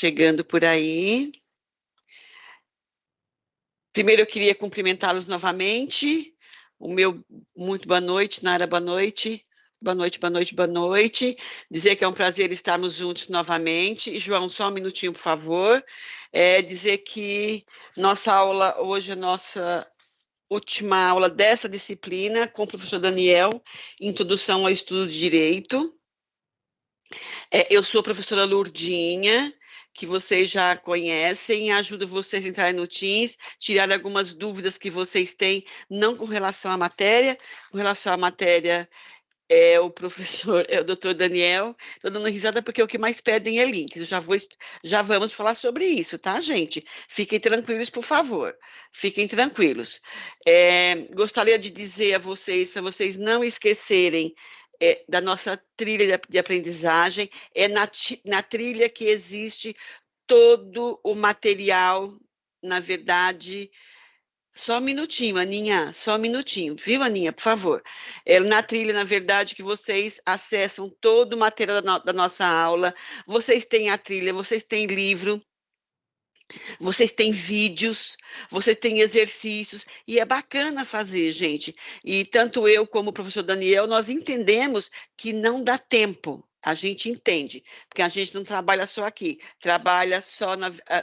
chegando por aí. Primeiro, eu queria cumprimentá-los novamente. O meu muito boa noite, Nara, boa noite. Boa noite, boa noite, boa noite. Dizer que é um prazer estarmos juntos novamente. E, João, só um minutinho, por favor. Dizer que nossa aula hoje é nossa última aula dessa disciplina com o professor Daniel, Introdução ao Estudo de Direito. Eu sou a professora Lourdinha, que vocês já conhecem, ajudo vocês a entrarem no Teams, tirar algumas dúvidas que vocês têm, não com relação à matéria, com relação à matéria é o professor, é o doutor Daniel. Estou dando risada porque o que mais pedem é links. Já vamos falar sobre isso, tá, gente? Fiquem tranquilos, por favor. Fiquem tranquilos. Gostaria de dizer a vocês, para vocês não esquecerem da nossa trilha de aprendizagem, na trilha que existe todo o material, na verdade. Só um minutinho, Aninha, só um minutinho, viu, Aninha, por favor. Na trilha, na verdade, que vocês acessam todo o material da nossa aula, vocês têm a trilha, vocês têm livro, vocês têm vídeos, vocês têm exercícios, e é bacana fazer, gente. E tanto eu como o professor Daniel, nós entendemos que não dá tempo. A gente entende, porque a gente não trabalha só aqui, trabalha só,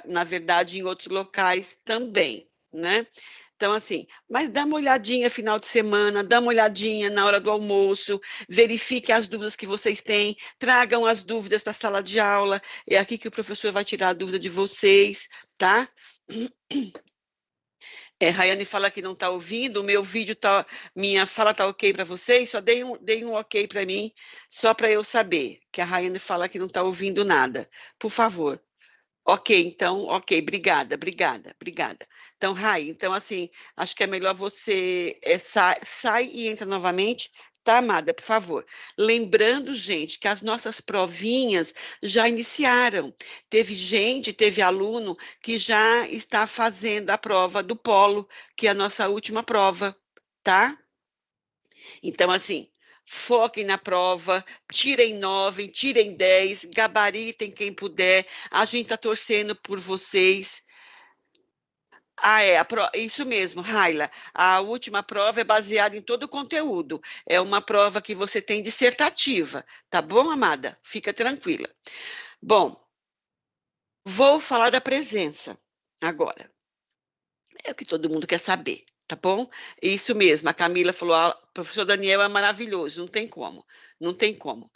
na verdade, em outros locais também, né? Então, assim, mas dá uma olhadinha final de semana, dá uma olhadinha na hora do almoço, verifique as dúvidas que vocês têm, tragam as dúvidas para a sala de aula, é aqui que o professor vai tirar a dúvida de vocês, tá? Rayane fala que não está ouvindo, o meu vídeo tá, minha fala está ok para vocês, só deem um ok para mim, só para eu saber, que a Rayane fala que não está ouvindo nada, por favor. Ok, então, ok, obrigada, obrigada, obrigada. Então, Rai, então, assim, acho que é melhor você sai e entra novamente, tá, amada, por favor. Lembrando, gente, que as nossas provinhas já iniciaram. Teve aluno que já está fazendo a prova do polo, que é a nossa última prova, tá? Então, assim, foquem na prova, tirem 9, tirem 10, gabaritem quem puder. A gente está torcendo por vocês. Isso mesmo, Raila. A última prova é baseada em todo o conteúdo. É uma prova que você tem dissertativa, tá bom, amada? Fica tranquila. Bom, vou falar da presença agora. É o que todo mundo quer saber, tá bom? Isso mesmo, a Camila falou, o professor Daniel é maravilhoso, não tem como, não tem como.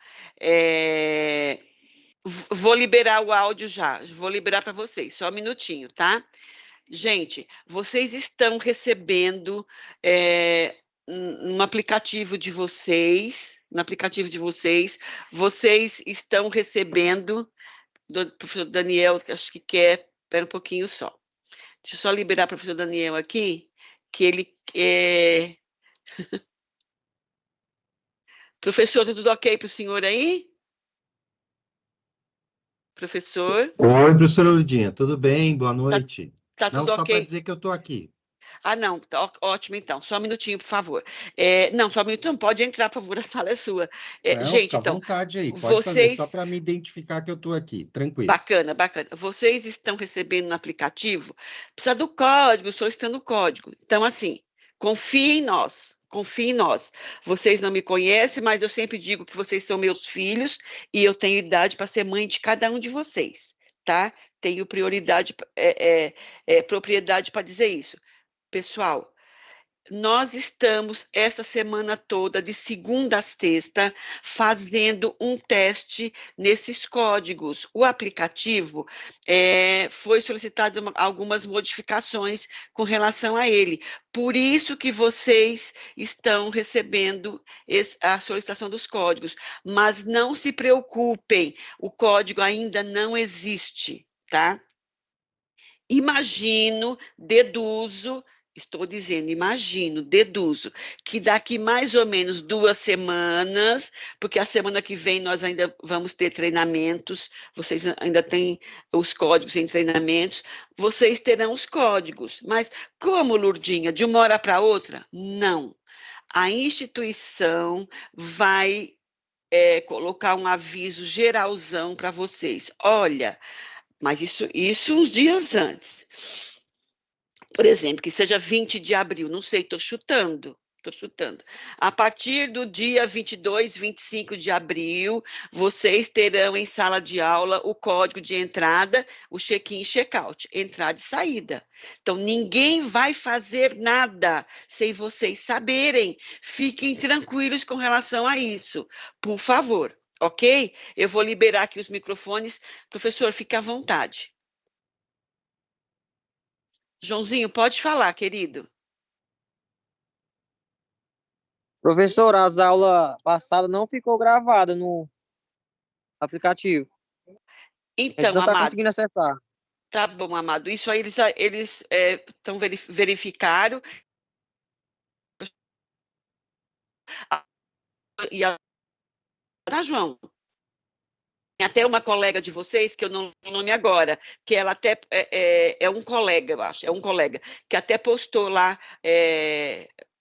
Vou liberar o áudio já, vou liberar para vocês, só um minutinho, tá? Gente, vocês estão recebendo no aplicativo de vocês, vocês estão recebendo, do professor Daniel, que acho que quer, espera um pouquinho só. Deixa eu só liberar o professor Daniel aqui, que ele é... Professor, tá tudo ok para o senhor aí? Professor? Oi, professora Ludinha, tudo bem? Boa Tá, noite. tá Não, tudo só para ok? dizer que eu estou aqui. Ah, não, tá ótimo então. Só um minutinho, por favor. Não, só um minutinho, não pode entrar, por favor, a sala é sua. Não, Gente, fica à então, vontade aí, pode fazer, só vocês. para me identificar que eu estou aqui, tranquilo. Bacana, bacana. Vocês estão recebendo no aplicativo, precisa do código, solicitando o código. Então, assim, confie em nós. Confie em nós. Vocês não me conhecem, mas eu sempre digo que vocês são meus filhos e eu tenho idade para ser mãe de cada um de vocês, tá? Tenho propriedade para dizer isso. Pessoal, nós estamos essa semana toda, de segunda a sexta, fazendo um teste nesses códigos. O aplicativo foi solicitado algumas modificações com relação a ele. Por isso que vocês estão recebendo a solicitação dos códigos. Mas não se preocupem, o código ainda não existe, tá? Imagino, deduzo, estou dizendo, imagino, deduzo, que daqui mais ou menos 2 semanas, porque a semana que vem nós ainda vamos ter treinamentos, vocês ainda têm os códigos em treinamentos, vocês terão os códigos. Mas como, Lurdinha, de uma hora para outra? Não. A instituição vai colocar um aviso geralzão para vocês. Olha, Mas isso uns dias antes. Por exemplo, que seja 20 de abril, não sei, estou chutando. A partir do dia 22, 25 de abril, vocês terão em sala de aula o código de entrada, o check-in e check-out, entrada e saída. Então, ninguém vai fazer nada sem vocês saberem. Fiquem tranquilos com relação a isso, por favor, ok? Eu vou liberar aqui os microfones. Professor, fique à vontade. Joãozinho, pode falar, querido. Professor, as aulas passadas não ficou gravada no aplicativo. A gente Então, não está amado, conseguindo acessar. tá bom, amado. Isso aí eles estão verificaram. E tá, João? Tem até uma colega de vocês, que eu não sei o nome agora, que ela até é um colega, eu acho, é um colega, que até postou lá,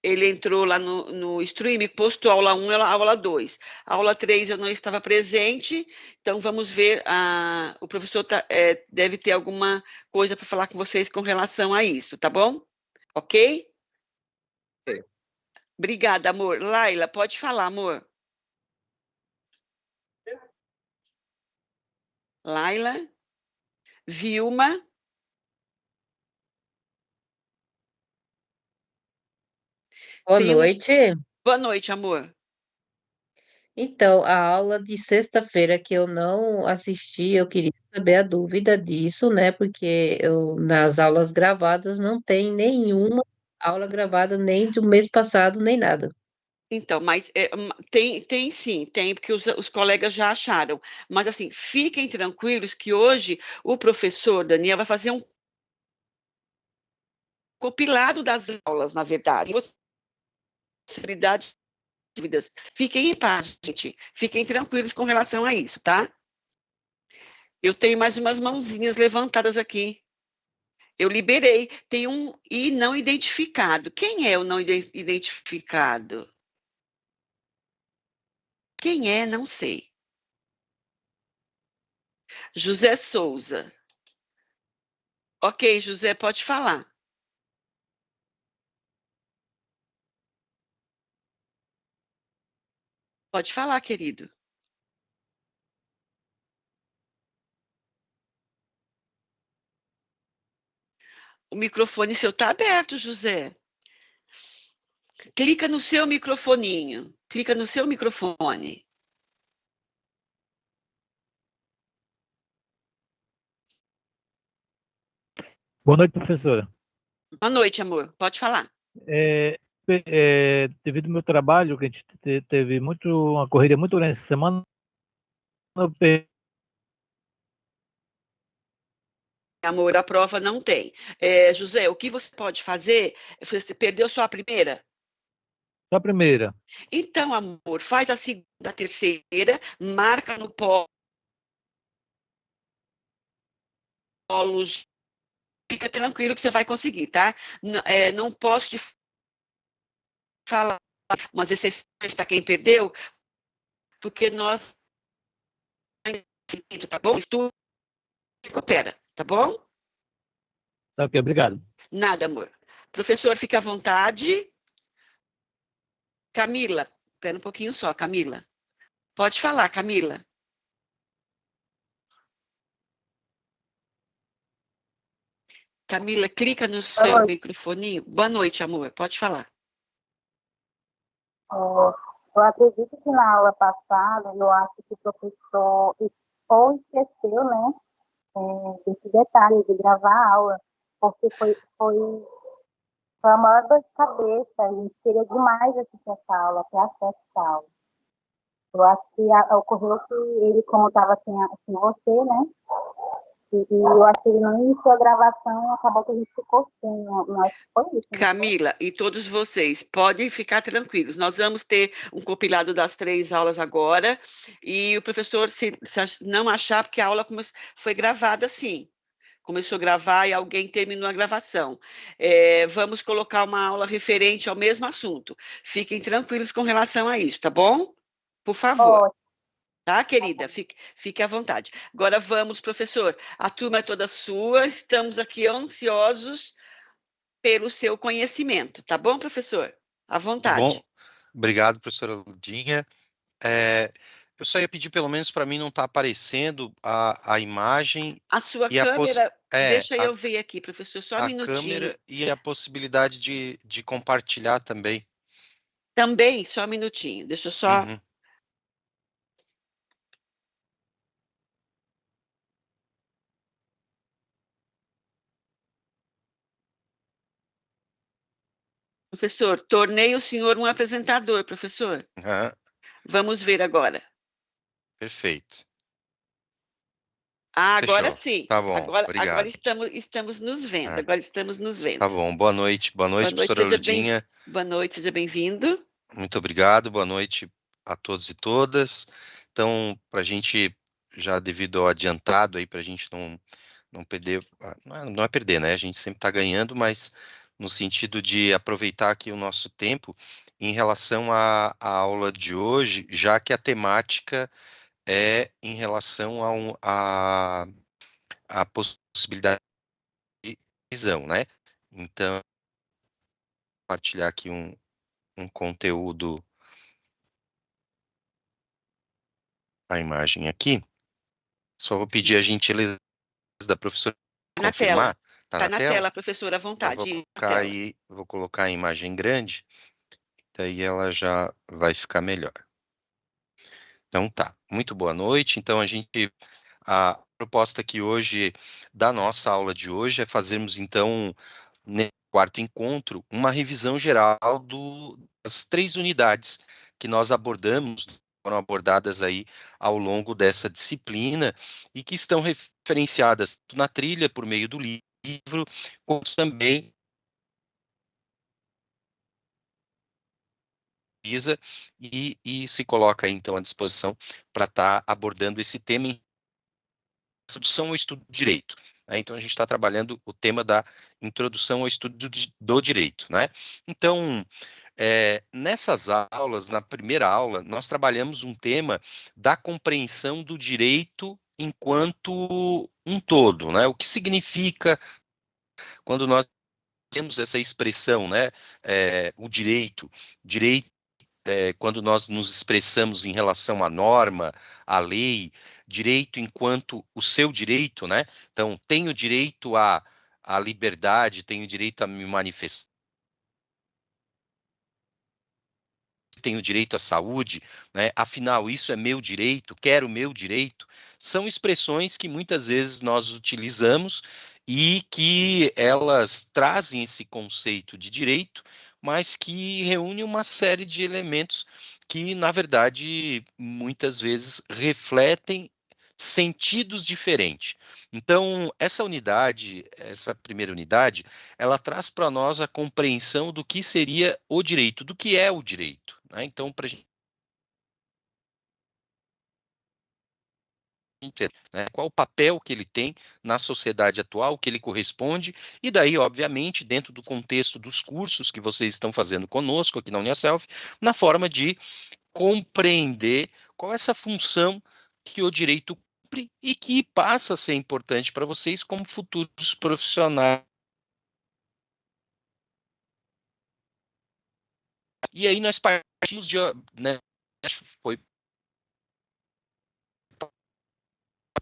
ele entrou lá no stream, postou aula 1 e aula 2. A aula 3 eu não estava presente, então vamos ver, o professor deve ter alguma coisa para falar com vocês com relação a isso, tá bom? Ok? Ok. Obrigada, amor. Laila, pode falar, amor. Laila, Vilma. Boa noite. Boa noite, amor. Então, a aula de sexta-feira que eu não assisti, eu queria saber a dúvida disso, né? Porque nas aulas gravadas não tem nenhuma aula gravada nem do mês passado, nem nada. Então, mas tem sim, tem, porque os colegas já acharam. Mas, assim, fiquem tranquilos que hoje o professor Daniel vai fazer um compilado das aulas, na verdade. Possibilidade de dúvidas. Fiquem em paz, gente. Fiquem tranquilos com relação a isso, tá? Eu tenho mais umas mãozinhas levantadas aqui. Eu liberei. Tem um I não identificado. Quem é o não identificado? Quem é? Não sei. José Souza. Ok, José, pode falar. Pode falar, querido. O microfone seu está aberto, José. Clica no seu microfoninho. Clica no seu microfone. Boa noite, professora. Boa noite, amor. Pode falar. Devido ao meu trabalho, que a gente teve uma corrida muito grande essa semana, Amor, a prova não tem. José, o que você pode fazer? Você perdeu só a primeira? só a primeira. Então, amor, faz a segunda, a terceira, marca no polo. Fica tranquilo que você vai conseguir, tá? Não posso te falar umas exceções para quem perdeu, porque nós, tá bom? Estudo e coopera, tá bom? Tá ok, obrigado. Nada, amor. Professor, fique à vontade. Camila, espera um pouquinho só, Camila. Pode falar, Camila. Camila, clica no seu microfoninho. Boa noite, amor. Pode falar. Eu acredito que na aula passada, eu acho que o professor ou esqueceu, né, desse detalhe de gravar a aula, porque foi a maior dor de cabeça, a gente queria demais assistir essa aula, ter acesso a essa aula. Eu acho que ocorreu que ele, como estava sem você, né, e eu acho que ele não iniciou a gravação, acabou que a gente ficou sem, eu acho que foi isso. Né? Camila, e todos vocês, podem ficar tranquilos. Nós vamos ter um compilado das 3 aulas agora, e o professor, se não achar, porque a aula foi gravada sim. Começou a gravar e alguém terminou a gravação. Vamos colocar uma aula referente ao mesmo assunto. Fiquem tranquilos com relação a isso, tá bom? Por favor. Tá, querida? Fique à vontade. Agora vamos, professor. A turma é toda sua, estamos aqui ansiosos pelo seu conhecimento, tá bom, professor? À vontade. Bom, obrigado, professora Ludinha. Eu só ia pedir, pelo menos para mim não estar aparecendo a imagem A sua e câmera, deixa a, eu ver aqui, professor, só um a minutinho. câmera e a possibilidade de compartilhar também. Também, só um minutinho, deixa eu só... Uhum. Professor, tornei o senhor um apresentador, professor. Uhum. Vamos ver agora. Perfeito. Ah, agora Fechou. sim. Tá bom, Agora obrigado. estamos nos vendo. Ah, Agora estamos nos vendo. tá bom, boa noite, Boa noite, professora Ludinha. boa noite, seja bem-vindo. Muito obrigado, boa noite a todos e todas. Então, para a gente, já devido ao adiantado aí, para a gente não perder, não é perder, né? A gente sempre está ganhando, mas no sentido de aproveitar aqui o nosso tempo em relação à aula de hoje, já que a temática é em relação a possibilidade de visão, né? Então, compartilhar aqui um conteúdo, a imagem aqui. Só vou pedir a gentileza da professora Na tela. confirmar. Tá Está na na tela? tela, professor, à Então, vontade. Na tela. vou colocar a imagem grande, daí ela já vai ficar melhor. Então tá, muito boa noite. Então a proposta aqui hoje da nossa aula de hoje é fazermos então nesse quarto encontro uma revisão geral das 3 unidades que nós abordamos, foram abordadas aí ao longo dessa disciplina e que estão referenciadas na trilha por meio do livro, quanto também e se coloca aí, então à disposição para estar abordando esse tema em introdução ao estudo do direito. Né? Então a gente está trabalhando o tema da introdução ao estudo do direito. Né? Então, nessas aulas, na primeira aula, nós trabalhamos um tema da compreensão do direito enquanto um todo, né? O que significa quando nós temos essa expressão, né? O direito quando nós nos expressamos em relação à norma, à lei, direito enquanto o seu direito, né? Então, tenho direito à liberdade, tenho direito a me manifestar, tenho direito à saúde, né? Afinal, isso é meu direito, quero o meu direito. São expressões que muitas vezes nós utilizamos e que elas trazem esse conceito de direito, mas que reúne uma série de elementos que, na verdade, muitas vezes refletem sentidos diferentes. Então, essa primeira unidade, ela traz para nós a compreensão do que seria o direito, do que é o direito. Né? Então, para a gente entender, né, qual o papel que ele tem na sociedade atual, que ele corresponde, e daí, obviamente, dentro do contexto dos cursos que vocês estão fazendo conosco aqui na UniaSelv, na forma de compreender qual é essa função que o direito cumpre e que passa a ser importante para vocês como futuros profissionais. E aí nós partimos né, foi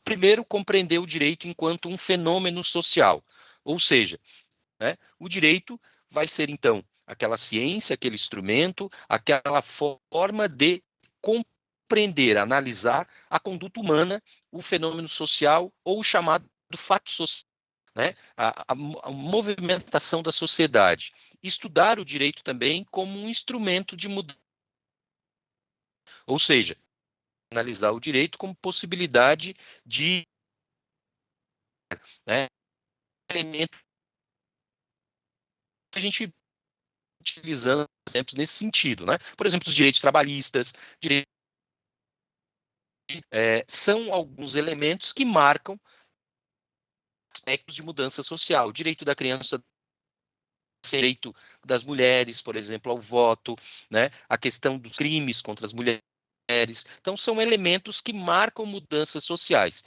primeiro compreender o direito enquanto um fenômeno social, ou seja, né, o direito vai ser então aquela ciência, aquele instrumento, aquela forma de compreender, analisar a conduta humana, o fenômeno social ou o chamado fato social. Né, a movimentação da sociedade. Estudar o direito também como um instrumento de mudança. Ou seja, analisar o direito como possibilidade de, né, elemento que a gente utilizando exemplos nesse sentido. Né? Por exemplo, os direitos trabalhistas, são alguns elementos que marcam aspectos de mudança social. O direito da criança, o direito das mulheres, por exemplo, ao voto, né? A questão dos crimes contra as mulheres, mulheres. Então, são elementos que marcam mudanças sociais.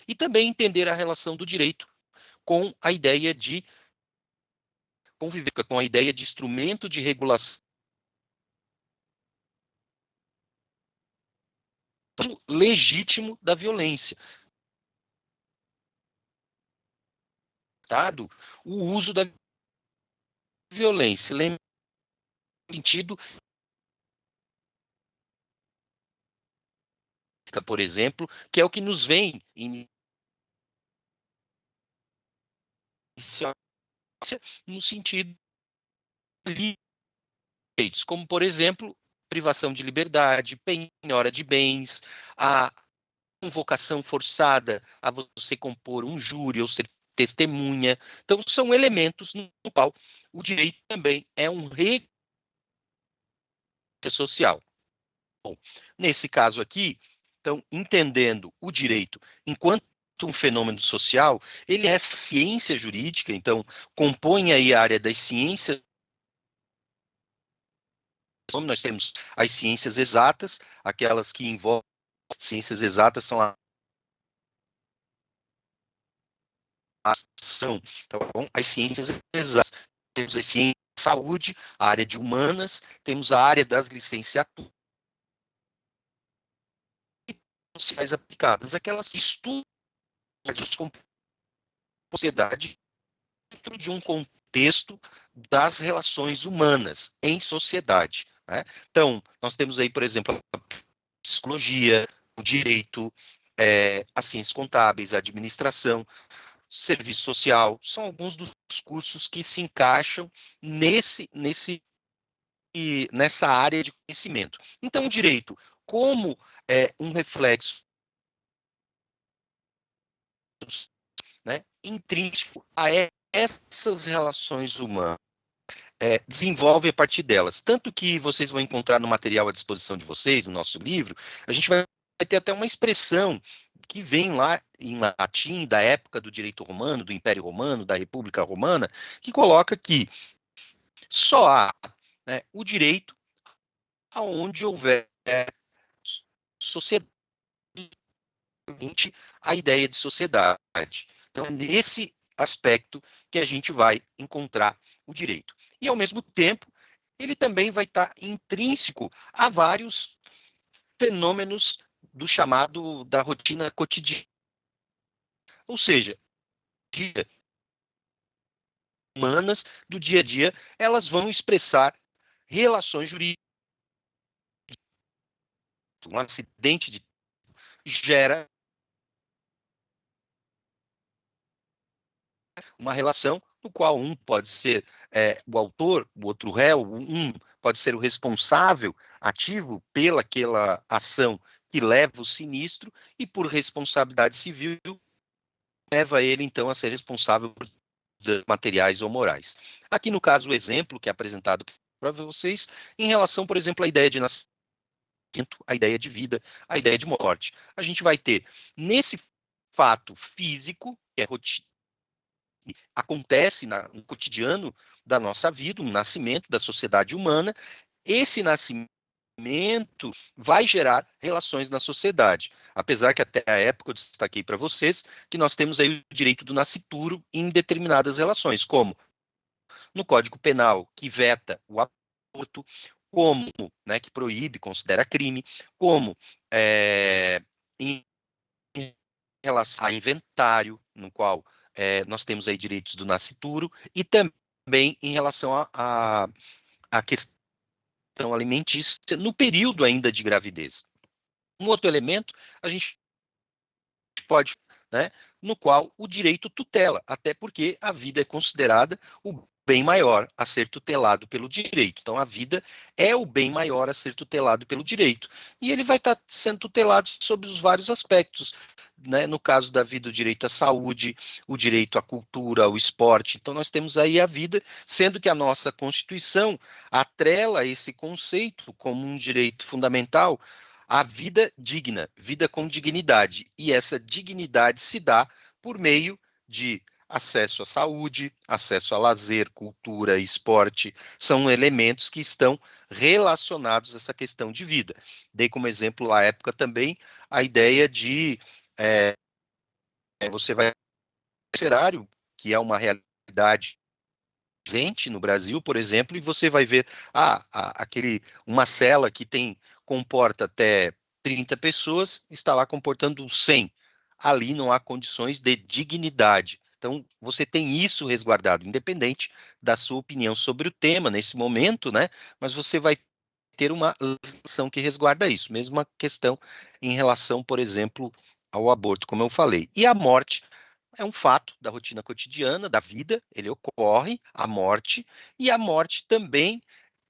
E também entender a relação do direito com a ideia de conviver, com a ideia de instrumento de regulação legítimo da violência. O uso da violência, lembra no sentido, por exemplo, que é o que nos vem no sentido de direitos, como, por exemplo, privação de liberdade, penhora de bens, a convocação forçada a você compor um júri ou ser testemunha. Então, são elementos no qual o direito também é um requisito social. Bom, nesse caso aqui, então, entendendo o direito enquanto um fenômeno social, ele é ciência jurídica, então, compõe aí a área das ciências. Como nós temos as ciências exatas, aquelas que envolvem ciências exatas são tá bom? As ciências exatas. Temos as ciências de saúde, a área de humanas, temos a área das licenciaturas sociais aplicadas, aquelas que estudam a sociedade dentro de um contexto das relações humanas em sociedade. Né? Então, nós temos aí, por exemplo, a psicologia, o direito, as ciências contábeis, a administração, serviço social, são alguns dos cursos que se encaixam nessa área de conhecimento. Então, o direito, como um reflexo, né, intrínseco a essas relações humanas, desenvolve a partir delas. Tanto que vocês vão encontrar no material à disposição de vocês, no nosso livro, a gente vai ter até uma expressão que vem lá em latim, da época do direito romano, do Império Romano, da República Romana, que coloca que só há, né, o direito aonde houver sociedade, a ideia de sociedade. Então, é nesse aspecto que a gente vai encontrar o direito. E, ao mesmo tempo, ele também vai estar intrínseco a vários fenômenos da rotina cotidiana. Ou seja, humanas do dia a dia, elas vão expressar relações jurídicas. Um acidente gera uma relação no qual um pode ser o autor, o outro réu, um pode ser o responsável ativo pelaquela ação que leva o sinistro e, por responsabilidade civil, leva ele, então, a ser responsável por materiais ou morais. Aqui, no caso, o exemplo que é apresentado para vocês, em relação, por exemplo, à ideia de nascimento, a ideia de vida, a ideia de morte. A gente vai ter, nesse fato físico, que é acontece no cotidiano da nossa vida, um nascimento da sociedade humana, esse nascimento vai gerar relações na sociedade. Apesar que até a época eu destaquei para vocês que nós temos aí o direito do nascituro em determinadas relações, como no Código Penal, que veta o aborto, como, né, que proíbe, considera crime, como em relação a inventário, no qual nós temos aí direitos do nascituro, e também em relação a questão alimentícia no período ainda de gravidez. Um outro elemento, a gente pode, né, no qual o direito tutela, até porque a vida é considerada o bem maior a ser tutelado pelo direito. Então, a vida é o bem maior a ser tutelado pelo direito. E ele vai estar sendo tutelado sobre os vários aspectos, né? No caso da vida, o direito à saúde, o direito à cultura, ao esporte. Então, nós temos aí a vida, sendo que a nossa Constituição atrela esse conceito como um direito fundamental, a vida digna, vida com dignidade. E essa dignidade se dá por meio de acesso à saúde, acesso a lazer, cultura, esporte, são elementos que estão relacionados a essa questão de vida. Dei como exemplo, à época também, a ideia de você vai carcerário, que é uma realidade presente no Brasil, por exemplo, e você vai ver uma cela que comporta até 30 pessoas, está lá comportando 100. Ali não há condições de dignidade. Então, você tem isso resguardado, independente da sua opinião sobre o tema nesse momento, né? Mas você vai ter uma legislação que resguarda isso. Mesma questão em relação, por exemplo, ao aborto, como eu falei. E a morte é um fato da rotina cotidiana, da vida, ele ocorre, a morte, e a morte também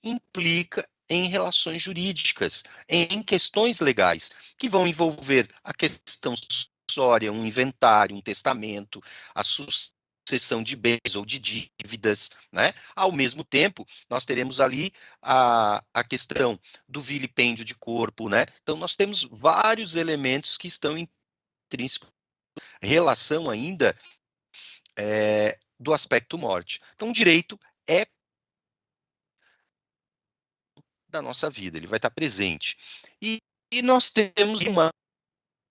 implica em relações jurídicas, em questões legais, que vão envolver a questão sucessória, um inventário, um testamento, a sucessão de bens ou de dívidas, né? Ao mesmo tempo, nós teremos ali a questão do vilipêndio de corpo, né? Então, nós temos vários elementos que estão intrínsecos relação ainda do aspecto morte. Então, o direito é da nossa vida, ele vai estar presente. E nós temos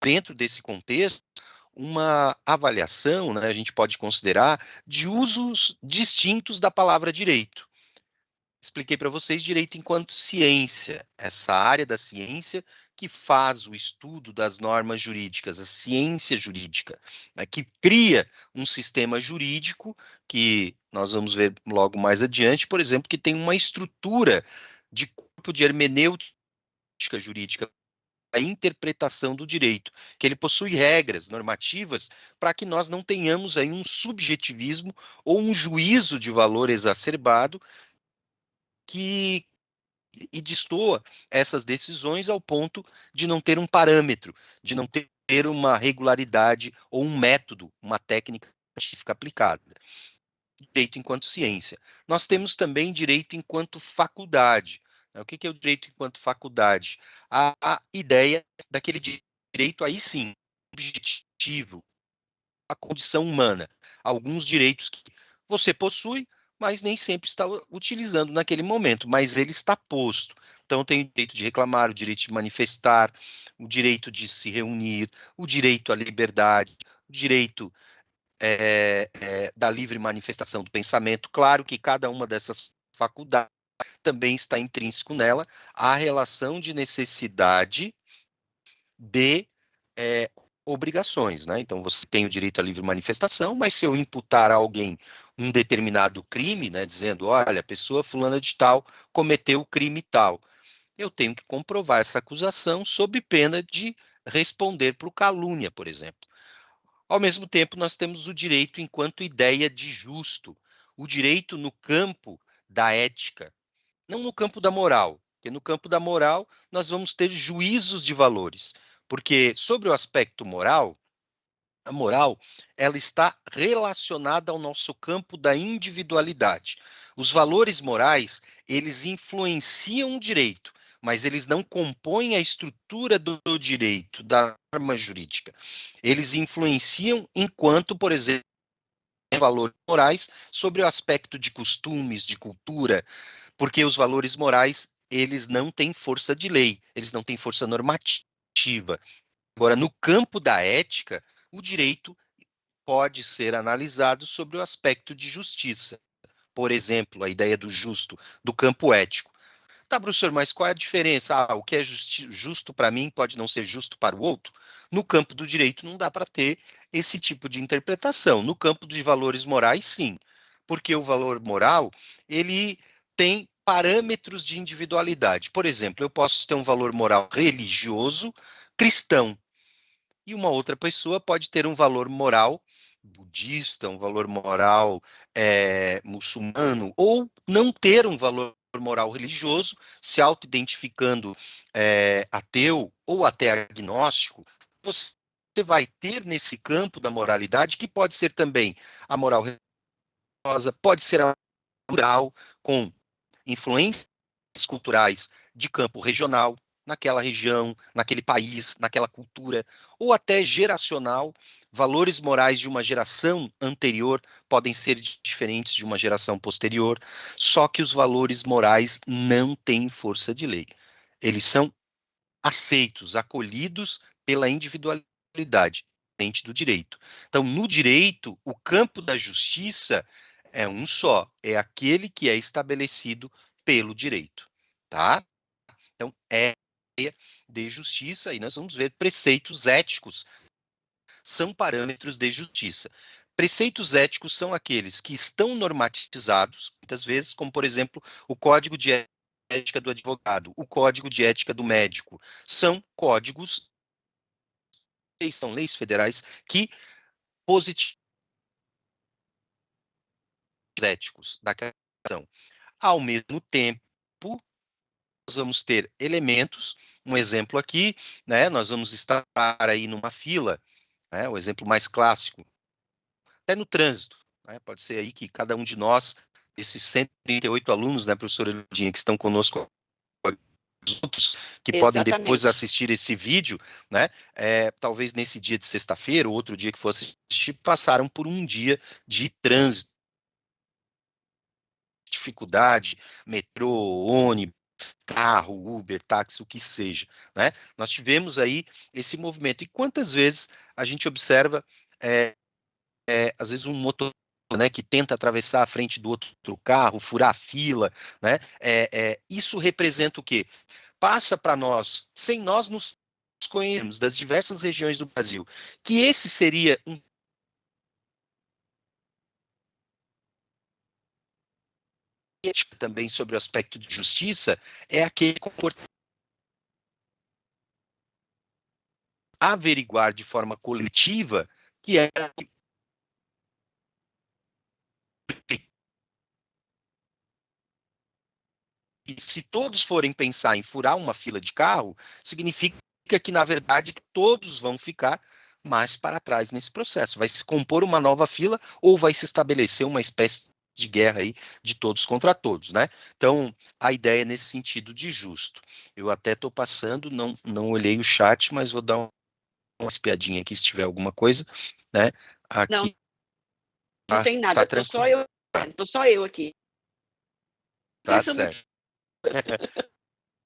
dentro desse contexto, uma avaliação, né, a gente pode considerar, de usos distintos da palavra direito. Expliquei para vocês direito enquanto ciência, essa área da ciência que faz o estudo das normas jurídicas, a ciência jurídica, né, que cria um sistema jurídico que nós vamos ver logo mais adiante, por exemplo, que tem uma estrutura de corpo de hermenêutica jurídica, a interpretação do direito, que ele possui regras normativas para que nós não tenhamos aí um subjetivismo ou um juízo de valor exacerbado e destoa essas decisões ao ponto de não ter um parâmetro, de não ter uma regularidade ou um método, uma técnica científica aplicada. Direito enquanto ciência. Nós temos também direito enquanto faculdade. O que é o direito enquanto faculdade? A ideia daquele direito aí sim, objetivo, a condição humana. Alguns direitos que você possui, mas nem sempre está utilizando naquele momento, mas ele está posto. Então, tem o direito de reclamar, o direito de manifestar, o direito de se reunir, o direito à liberdade, o direito da livre manifestação do pensamento. Claro que cada uma dessas faculdades também está intrínseco nela a relação de necessidade de obrigações, né? Então, você tem o direito à livre manifestação, mas se eu imputar a alguém um determinado crime, né, dizendo, olha, a pessoa fulana de tal cometeu o crime tal, eu tenho que comprovar essa acusação sob pena de responder por calúnia, por exemplo. Ao mesmo tempo, nós temos o direito enquanto ideia de justo, o direito no campo da ética, não no campo da moral, porque no campo da moral nós vamos ter juízos de valores, porque sobre o aspecto moral, a moral, ela está relacionada ao nosso campo da individualidade. Os valores morais, eles influenciam o direito, mas eles não compõem a estrutura do direito, da norma jurídica. Eles influenciam enquanto, por exemplo, valores morais sobre o aspecto de costumes, de cultura, porque os valores morais, eles não têm força de lei, eles não têm força normativa. Agora, no campo da ética, o direito pode ser analisado sobre o aspecto de justiça. Por exemplo, a ideia do justo, do campo ético. Tá, professor, mas qual é a diferença? O que é justo para mim pode não ser justo para o outro? No campo do direito não dá para ter esse tipo de interpretação. No campo de valores morais, sim. Porque o valor moral, ele tem parâmetros de individualidade. Por exemplo, eu posso ter um valor moral religioso cristão, e uma outra pessoa pode ter um valor moral budista, um valor moral muçulmano, ou não ter um valor moral religioso, se auto-identificando ateu ou até agnóstico. Você vai ter nesse campo da moralidade, que pode ser também a moral religiosa, pode ser a moral com influências culturais de campo regional, naquela região, naquele país, naquela cultura, ou até geracional. Valores morais de uma geração anterior podem ser diferentes de uma geração posterior, só que os valores morais não têm força de lei. Eles são aceitos, acolhidos pela individualidade, diferente do direito. Então, no direito, o campo da justiça é um só, é aquele que é estabelecido pelo direito, tá? Então, é de justiça, e nós vamos ver preceitos éticos são parâmetros de justiça. Preceitos éticos são aqueles que estão normatizados, muitas vezes, como, por exemplo, o Código de Ética do advogado, o Código de Ética do médico. São códigos, são leis federais que positivos éticos daquela ação. Ao mesmo tempo, nós vamos ter elementos, um exemplo aqui, né, nós vamos estar aí numa fila, né, o exemplo mais clássico, até no trânsito, né, pode ser aí que cada um de nós, esses 138 alunos, né, professora Lindinha, que estão conosco, os outros que podem depois assistir esse vídeo, né, talvez nesse dia de sexta-feira ou outro dia que for assistir, passaram por um dia de trânsito, dificuldade, metrô, ônibus, carro, Uber, táxi, o que seja, né? Nós tivemos aí esse movimento. E quantas vezes a gente observa, às vezes, um motorista, né, que tenta atravessar a frente do outro carro, furar a fila, né? Isso representa o quê? Passa para nós, sem nós nos conhecermos, das diversas regiões do Brasil, que esse seria um também sobre o aspecto de justiça, é aquele comportamento averiguar de forma coletiva que é e se todos forem pensar em furar uma fila de carro, significa que, na verdade, todos vão ficar mais para trás nesse processo. Vai se compor uma nova fila ou vai se estabelecer uma espécie de guerra aí de todos contra todos, né? Então, a ideia é nesse sentido de justo. Eu até estou passando, não olhei o chat, mas vou dar uma espiadinha aqui se tiver alguma coisa, né? Aqui. Não tem nada, tô só eu aqui. Tá certo.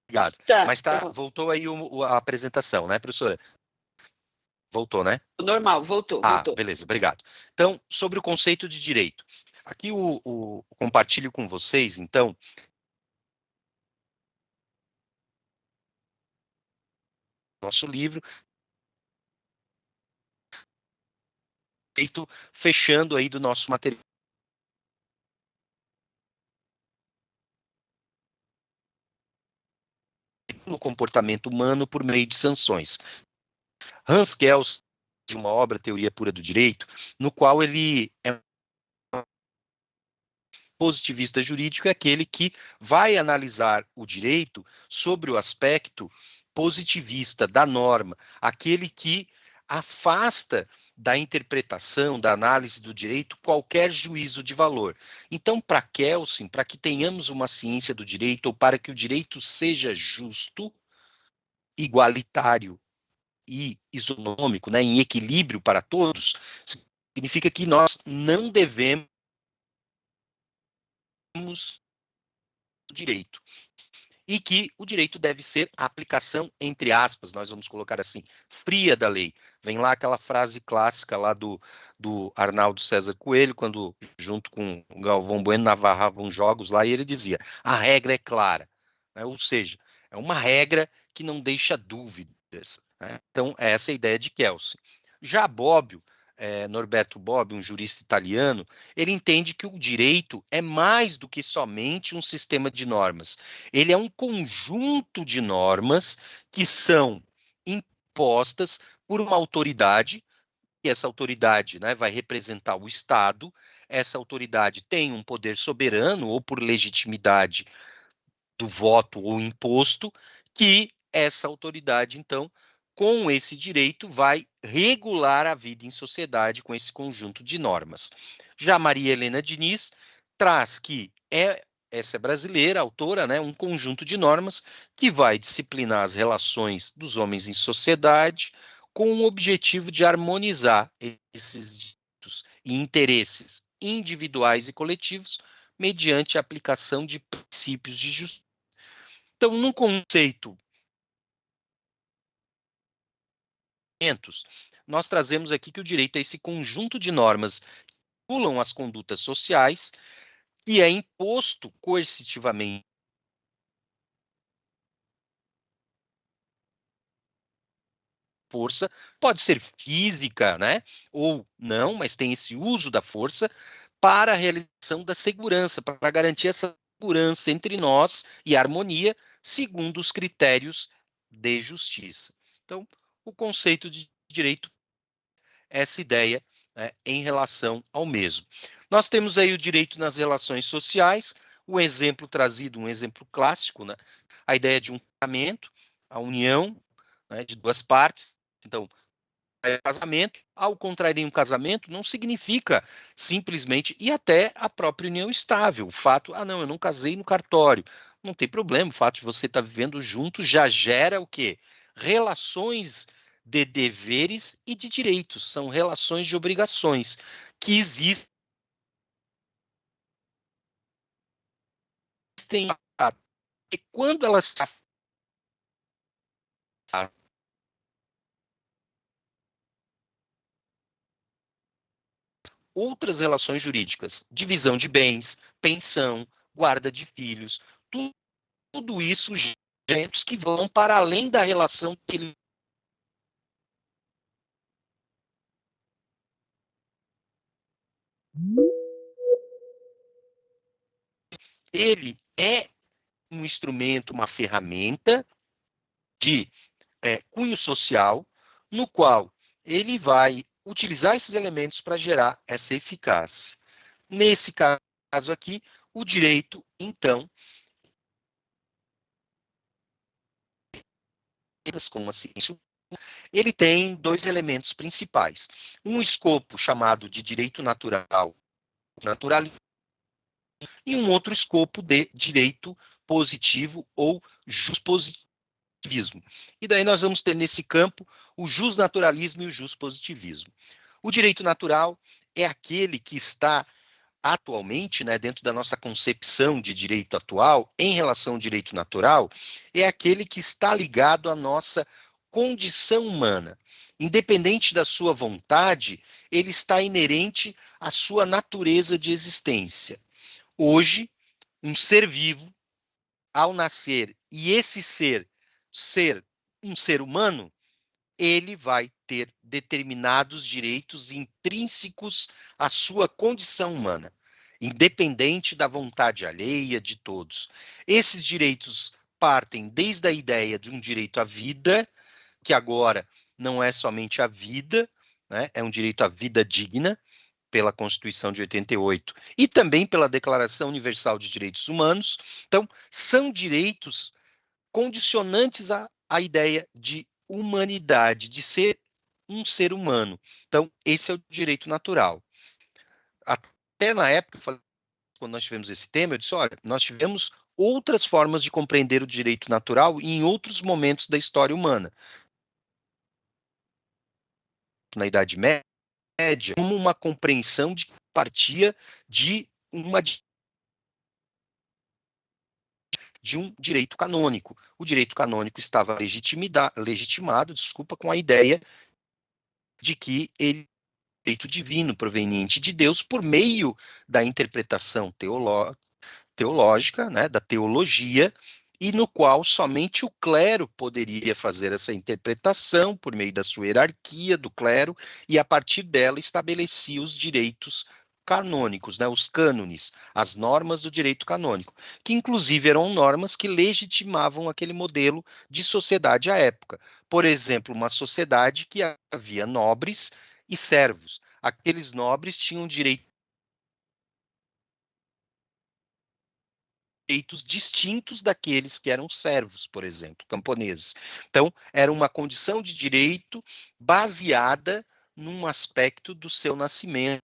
Obrigado. Tá, mas voltou aí a apresentação, né, professora? Voltou, né? Normal, voltou. Beleza, obrigado. Então, sobre o conceito de direito. Aqui compartilho com vocês, então, nosso livro, fechando aí do nosso material. No comportamento humano por meio de sanções. Hans Kelsen, de uma obra Teoria Pura do Direito, no qual ele é positivista jurídico, é aquele que vai analisar o direito sobre o aspecto positivista da norma, aquele que afasta da interpretação, da análise do direito, qualquer juízo de valor. Então, para Kelsen, para que tenhamos uma ciência do direito, ou para que o direito seja justo, igualitário e isonômico, né, em equilíbrio para todos, significa que nós não devemos direito. E que o direito deve ser a aplicação, entre aspas, nós vamos colocar assim, fria da lei. Vem lá aquela frase clássica lá do Arnaldo César Coelho, quando junto com o Galvão Bueno narravam jogos lá, e ele dizia, a regra é clara, né? Ou seja, é uma regra que não deixa dúvidas, né? Então, essa é a ideia de Kelsen. Já Bobbio, Norberto Bobbio, um jurista italiano, ele entende que o direito é mais do que somente um sistema de normas. Ele é um conjunto de normas que são impostas por uma autoridade, e essa autoridade, né, vai representar o Estado. Essa autoridade tem um poder soberano ou por legitimidade do voto ou imposto, que essa autoridade, então, com esse direito, vai regular a vida em sociedade com esse conjunto de normas. Já Maria Helena Diniz traz que é essa é brasileira, autora, né, um conjunto de normas que vai disciplinar as relações dos homens em sociedade com o objetivo de harmonizar esses direitos e interesses individuais e coletivos mediante a aplicação de princípios de justiça. Então, no conceito, nós trazemos aqui que o direito é esse conjunto de normas que regulam as condutas sociais e é imposto coercitivamente. Força pode ser física, né? Ou não, mas tem esse uso da força para a realização da segurança, para garantir essa segurança entre nós e harmonia, segundo os critérios de justiça. Então, o conceito de direito é essa ideia, né, em relação ao mesmo. Nós temos aí o direito nas relações sociais, o exemplo trazido, um exemplo clássico, né? A ideia de um casamento, a união, né, de duas partes. Então, casamento, ao contrair um casamento, não significa simplesmente, e até a própria união estável, o fato, não, eu não casei no cartório, não tem problema, o fato de você estar vivendo junto já gera o quê? Relações de deveres e de direitos, são relações de obrigações, que existem e quando elas outras relações jurídicas, divisão de bens, pensão, guarda de filhos, tudo isso eventos que vão para além da relação que ele é um instrumento, uma ferramenta de cunho social, no qual ele vai utilizar esses elementos para gerar essa eficácia. Nesse caso aqui, o direito, então, como a ciência, ele tem dois elementos principais. Um escopo chamado de direito natural, e um outro escopo de direito positivo ou juspositivismo. E daí nós vamos ter nesse campo o jusnaturalismo e o juspositivismo. O direito natural é aquele que está atualmente, né, dentro da nossa concepção de direito atual, em relação ao direito natural, é aquele que está ligado à nossa condição humana. Independente da sua vontade, ele está inerente à sua natureza de existência. Hoje, um ser vivo, ao nascer, e esse ser um ser humano, ele vai ter determinados direitos intrínsecos à sua condição humana, independente da vontade alheia de todos. Esses direitos partem desde a ideia de um direito à vida, que agora não é somente a vida, né, é um direito à vida digna, pela Constituição de 88 e também pela Declaração Universal de Direitos Humanos. Então, são direitos condicionantes à ideia de humanidade, de ser um ser humano. Então, esse é o direito natural. Até na época, quando nós tivemos esse tema, eu disse, olha, nós tivemos outras formas de compreender o direito natural em outros momentos da história humana. Na Idade Média, como uma compreensão de que partia de um direito canônico. O direito canônico estava legitimado, com a ideia de que ele é um direito divino proveniente de Deus por meio da interpretação teológica, né, da teologia, e no qual somente o clero poderia fazer essa interpretação por meio da sua hierarquia do clero, e a partir dela estabelecia os direitos canônicos, né, os cânones, as normas do direito canônico, que inclusive eram normas que legitimavam aquele modelo de sociedade à época. Por exemplo, uma sociedade que havia nobres e servos. Aqueles nobres tinham direitos distintos daqueles que eram servos, por exemplo, camponeses. Então, era uma condição de direito baseada num aspecto do seu nascimento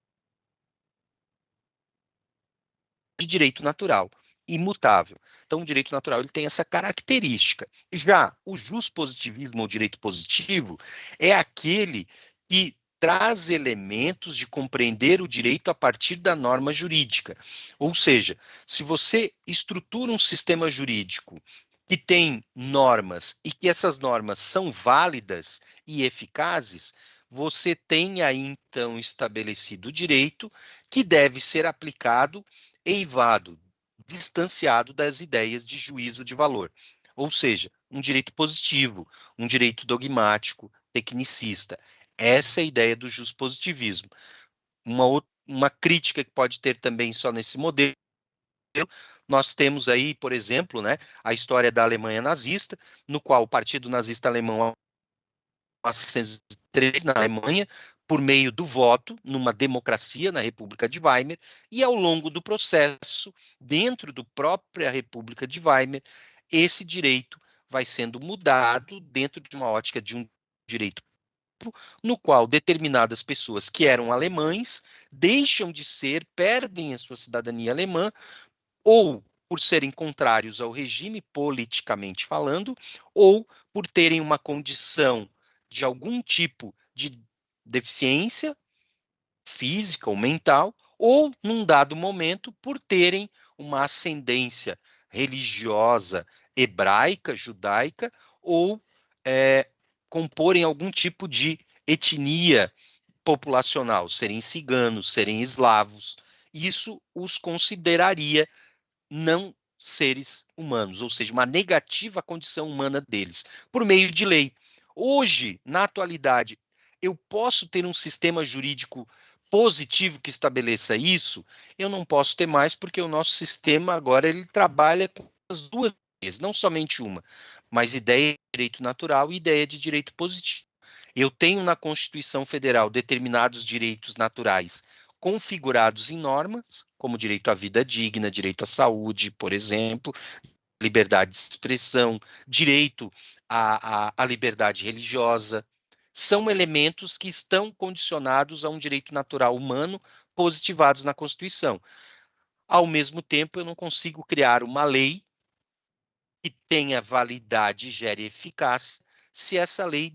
de direito natural. imutável. Então, o direito natural ele tem essa característica. Já o juspositivismo, ou direito positivo, é aquele que traz elementos de compreender o direito a partir da norma jurídica. Ou seja, se você estrutura um sistema jurídico que tem normas e que essas normas são válidas e eficazes, você tem aí então estabelecido o direito que deve ser aplicado eivado, distanciado das ideias de juízo de valor. Ou seja, um direito positivo, um direito dogmático, tecnicista. Essa é a ideia do juspositivismo. Uma crítica que pode ter também só nesse modelo, nós temos aí, por exemplo, né, a história da Alemanha nazista, no qual o Partido Nazista Alemão, em 1903, na Alemanha, por meio do voto, numa democracia na República de Weimar, e ao longo do processo, dentro da própria República de Weimar, esse direito vai sendo mudado dentro de uma ótica de um direito no qual determinadas pessoas que eram alemães deixam de ser, perdem a sua cidadania alemã, ou por serem contrários ao regime, politicamente falando, ou por terem uma condição de algum tipo de deficiência física ou mental, ou, num dado momento, por terem uma ascendência religiosa hebraica, judaica, ou comporem algum tipo de etnia populacional, serem ciganos, serem eslavos. Isso os consideraria não seres humanos, ou seja, uma negativa à condição humana deles, por meio de lei. Hoje, na atualidade, eu posso ter um sistema jurídico positivo que estabeleça isso? Eu não posso ter mais, porque o nosso sistema agora ele trabalha com as duas ideias, não somente uma, mas ideia de direito natural e ideia de direito positivo. Eu tenho na Constituição Federal determinados direitos naturais configurados em normas, como direito à vida digna, direito à saúde, por exemplo, liberdade de expressão, direito à liberdade religiosa. São elementos que estão condicionados a um direito natural humano positivados na Constituição. Ao mesmo tempo, eu não consigo criar uma lei que tenha validade e gere eficácia se essa lei,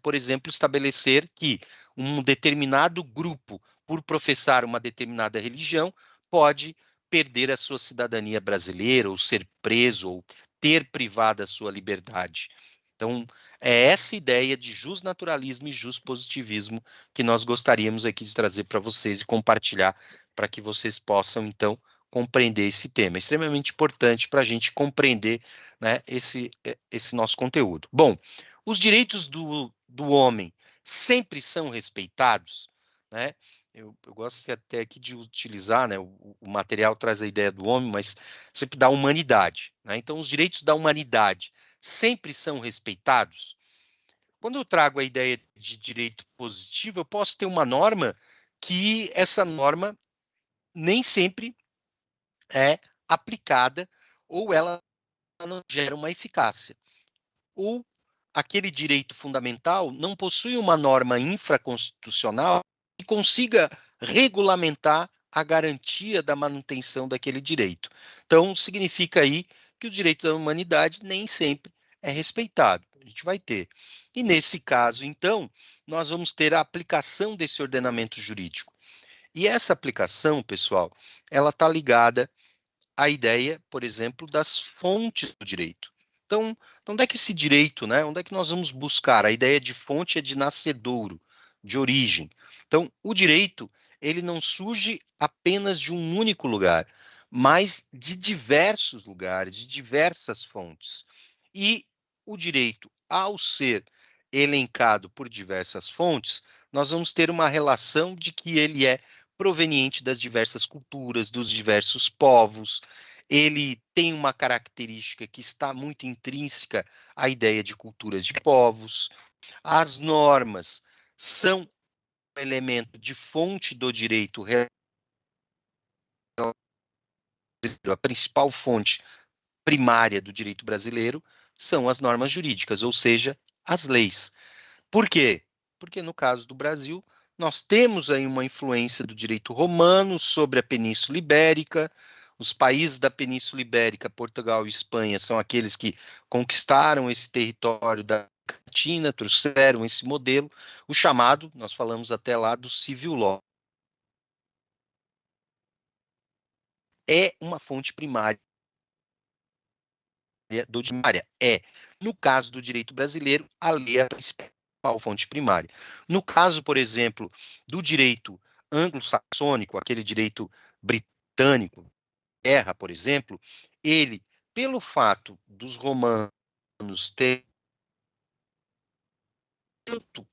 por exemplo, estabelecer que um determinado grupo, por professar uma determinada religião, pode perder a sua cidadania brasileira, ou ser preso, ou ter privado a sua liberdade. Então, é essa ideia de justnaturalismo e justpositivismo que nós gostaríamos aqui de trazer para vocês e compartilhar para que vocês possam, então, compreender esse tema. É extremamente importante para a gente compreender, né, esse nosso conteúdo. Bom, os direitos do homem sempre são respeitados, né? Eu gosto até aqui de utilizar, né, o material traz a ideia do homem, mas sempre da humanidade, né? Então, os direitos da humanidade sempre são respeitados. Quando eu trago a ideia de direito positivo, eu posso ter uma norma que essa norma nem sempre é aplicada ou ela não gera uma eficácia. Ou aquele direito fundamental não possui uma norma infraconstitucional que consiga regulamentar a garantia da manutenção daquele direito. Então, significa aí que o direito da humanidade nem sempre é respeitado. A gente vai ter. E nesse caso, então, nós vamos ter a aplicação desse ordenamento jurídico. E essa aplicação, pessoal, ela está ligada à ideia, por exemplo, das fontes do direito. Então, onde é que esse direito, né? Onde é que nós vamos buscar? A ideia de fonte é de nascedouro, de origem. Então, o direito, ele não surge apenas de um único lugar, mas de diversos lugares, de diversas fontes. E o direito, ao ser elencado por diversas fontes, nós vamos ter uma relação de que ele é proveniente das diversas culturas, dos diversos povos. Ele tem uma característica que está muito intrínseca à ideia de culturas de povos. As normas são um elemento de fonte do direito, a principal fonte primária do direito brasileiro são as normas jurídicas, ou seja, as leis. Por quê? Porque no caso do Brasil, nós temos aí uma influência do direito romano sobre a Península Ibérica, Os países da Península Ibérica, Portugal e Espanha, são aqueles que conquistaram esse território da Latina, trouxeram esse modelo, o chamado, nós falamos até lá, do civil law. É uma fonte primária do direito. No caso do direito brasileiro, a lei é a principal fonte primária. No caso, por exemplo, do direito anglo-saxônico, aquele direito britânico, guerra, por exemplo, ele, pelo fato dos romanos terem tanto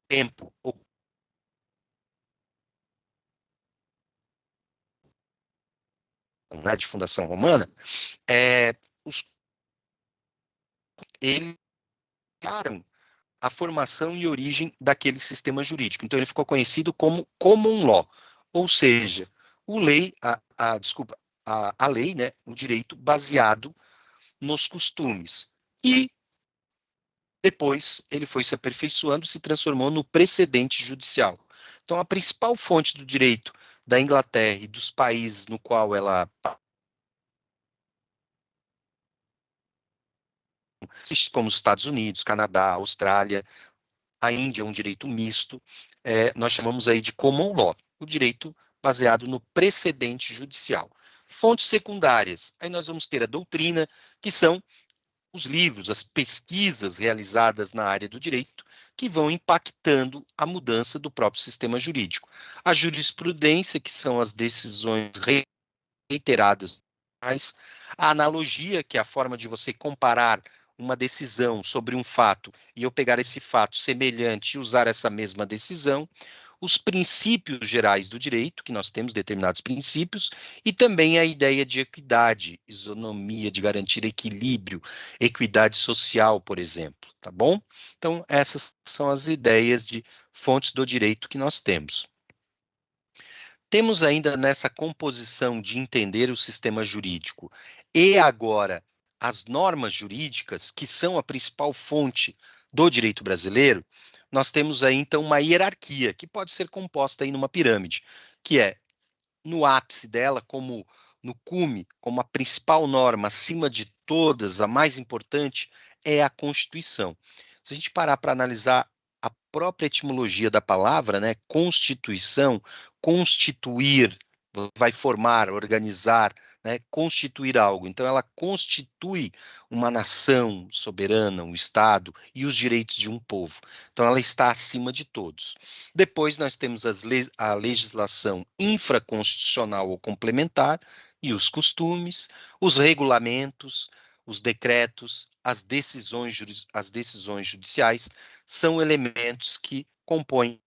tempo de fundação romana, eles criaram a formação e origem daquele sistema jurídico. Então, ele ficou conhecido como common law, ou seja, a lei, né, o direito baseado nos costumes. E depois ele foi se aperfeiçoando e se transformou no precedente judicial. Então, a principal fonte do direito da Inglaterra e dos países no qual ela, como os Estados Unidos, Canadá, Austrália, a Índia é um direito misto, nós chamamos aí de common law, o direito baseado no precedente judicial. Fontes secundárias, aí nós vamos ter a doutrina, que são os livros, as pesquisas realizadas na área do direito, que vão impactando a mudança do próprio sistema jurídico. A jurisprudência, que são as decisões reiteradas, a analogia, que é a forma de você comparar uma decisão sobre um fato e eu pegar esse fato semelhante e usar essa mesma decisão, os princípios gerais do direito, que nós temos determinados princípios, e também a ideia de equidade, isonomia, de garantir equilíbrio, equidade social, por exemplo, tá bom? Então, essas são as ideias de fontes do direito que nós temos. Temos ainda nessa composição de entender o sistema jurídico e agora as normas jurídicas, que são a principal fonte do direito brasileiro, nós temos aí então uma hierarquia que pode ser composta aí numa pirâmide, que é no ápice dela, como no cume, como a principal norma acima de todas, a mais importante, é a Constituição. Se a gente parar para analisar a própria etimologia da palavra, né, Constituição, constituir, vai formar, organizar, né, constituir algo. Então, ela constitui uma nação soberana, um Estado e os direitos de um povo. Então, ela está acima de todos. Depois, nós temos a legislação infraconstitucional ou complementar e os costumes, os regulamentos, os decretos, as decisões judiciais são elementos que compõem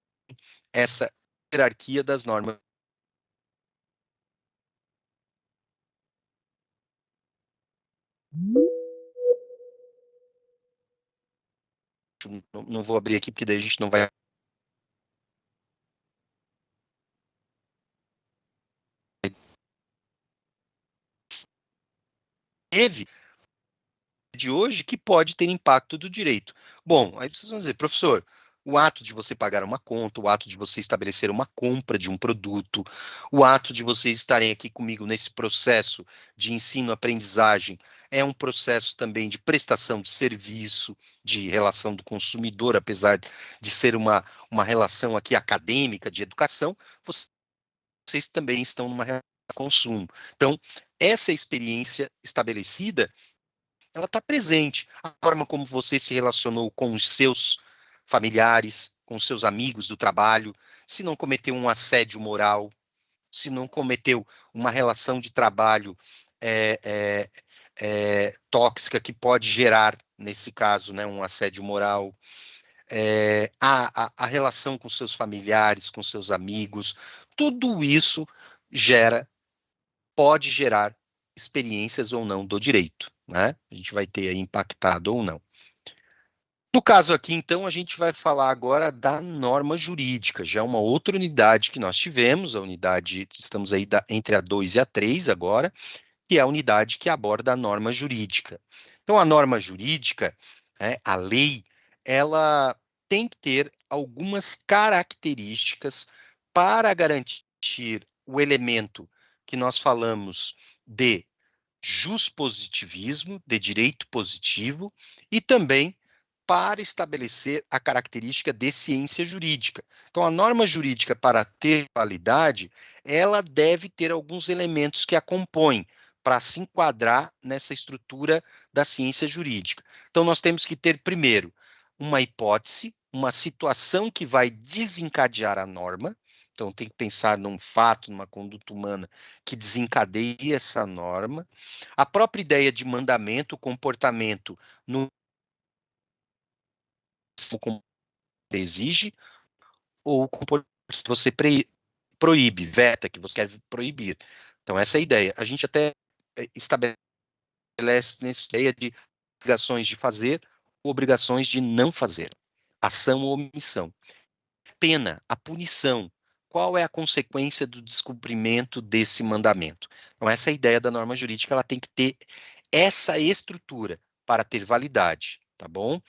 essa hierarquia das normas. Não vou abrir aqui, porque daí a gente não vai. Teve de hoje que pode ter impacto do direito. Bom, aí vocês vão dizer, professor, o ato de você pagar uma conta, o ato de você estabelecer uma compra de um produto, o ato de vocês estarem aqui comigo nesse processo de ensino-aprendizagem é um processo também de prestação de serviço, de relação do consumidor, apesar de ser uma relação aqui acadêmica de educação, vocês também estão numa relação de consumo. Então, essa experiência estabelecida, ela está presente. A forma como você se relacionou com os seus familiares, com os seus amigos do trabalho, se não cometeu um assédio moral, se não cometeu uma relação de trabalho tóxica que pode gerar, nesse caso, né, um assédio moral, a relação com seus familiares, com seus amigos, tudo isso pode gerar experiências ou não do direito, né? A gente vai ter aí impactado ou não. No caso aqui, então, a gente vai falar agora da norma jurídica, já uma outra unidade que nós tivemos, a unidade, estamos aí entre a 2 e a 3 agora, que é a unidade que aborda a norma jurídica. Então, a norma jurídica, a lei, ela tem que ter algumas características para garantir o elemento que nós falamos de juspositivismo, de direito positivo, e também para estabelecer a característica de ciência jurídica. Então, a norma jurídica, para ter validade, ela deve ter alguns elementos que a compõem para se enquadrar nessa estrutura da ciência jurídica. Então, nós temos que ter, primeiro, uma hipótese, uma situação que vai desencadear a norma. Então, tem que pensar num fato, numa conduta humana que desencadeie essa norma. A própria ideia de mandamento, comportamento no exige, ou você proíbe, veta, que você quer proibir. Então, essa é a ideia. A gente até estabelece nessa ideia de obrigações de fazer ou obrigações de não fazer. Ação ou omissão. Pena, a punição. Qual é a consequência do descumprimento desse mandamento? Então, essa é a ideia da norma jurídica, ela tem que ter essa estrutura para ter validade, tá bom?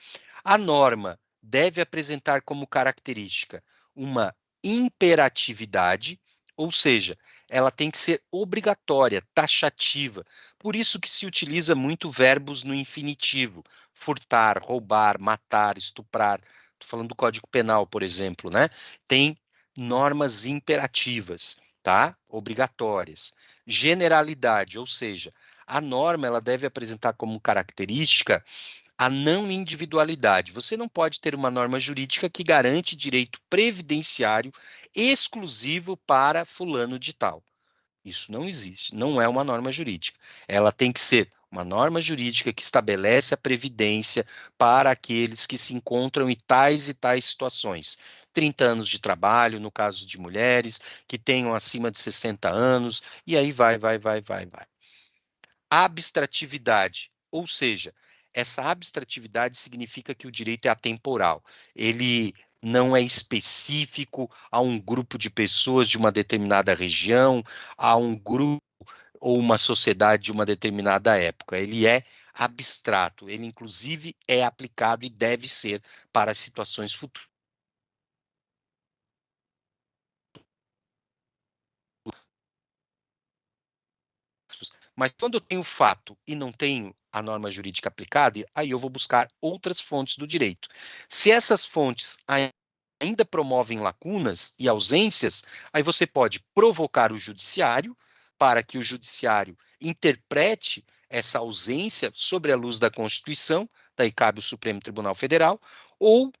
A norma deve apresentar como característica uma imperatividade, ou seja, ela tem que ser obrigatória, taxativa. Por isso que se utiliza muito verbos no infinitivo: furtar, roubar, matar, estuprar. Estou falando do Código Penal, por exemplo, né? Tem normas imperativas, tá? Obrigatórias. Generalidade, ou seja, a norma ela deve apresentar como característica a não individualidade. Você não pode ter uma norma jurídica que garante direito previdenciário exclusivo para fulano de tal. Isso não existe, não é uma norma jurídica. Ela tem que ser uma norma jurídica que estabelece a previdência para aqueles que se encontram em tais e tais situações. 30 anos de trabalho, no caso de mulheres, que tenham acima de 60 anos, e aí vai. Abstratividade, ou seja, essa abstratividade significa que o direito é atemporal. Ele não é específico a um grupo de pessoas de uma determinada região, a um grupo ou uma sociedade de uma determinada época. Ele é abstrato, ele inclusive é aplicado e deve ser para situações futuras. Mas quando eu tenho fato e não tenho a norma jurídica aplicada, aí eu vou buscar outras fontes do direito. Se essas fontes ainda promovem lacunas e ausências, aí você pode provocar o judiciário para que o judiciário interprete essa ausência sobre a luz da Constituição, daí cabe o Supremo Tribunal Federal, ou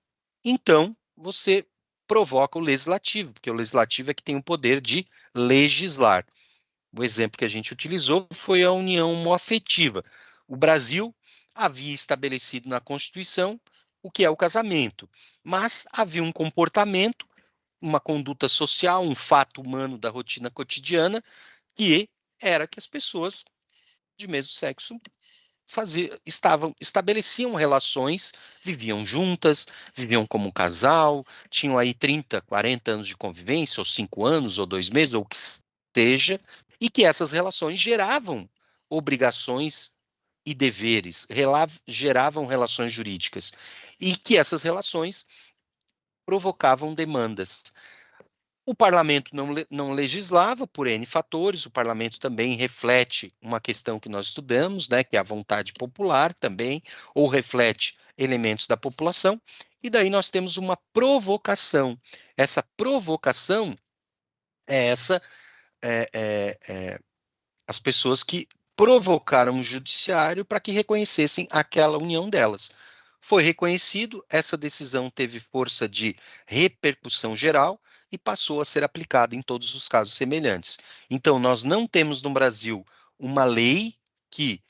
então você provoca o legislativo, porque o legislativo é que tem o poder de legislar. O exemplo que a gente utilizou foi a união homoafetiva. O Brasil havia estabelecido na Constituição o que é o casamento, mas havia um comportamento, uma conduta social, um fato humano da rotina cotidiana, que era que as pessoas de mesmo sexo estabeleciam relações, viviam juntas, viviam como um casal, tinham aí 30, 40 anos de convivência, ou 5 anos, ou 2 meses, ou o que seja, e que essas relações geravam obrigações e deveres, geravam relações jurídicas, e que essas relações provocavam demandas. O parlamento não legislava por N fatores, o parlamento também reflete uma questão que nós estudamos, né, que é a vontade popular também, ou reflete elementos da população, e daí nós temos uma provocação. Essa provocação é as pessoas que provocaram o judiciário para que reconhecessem aquela união delas. Foi reconhecido, essa decisão teve força de repercussão geral e passou a ser aplicada em todos os casos semelhantes. Então, nós não temos no Brasil uma lei que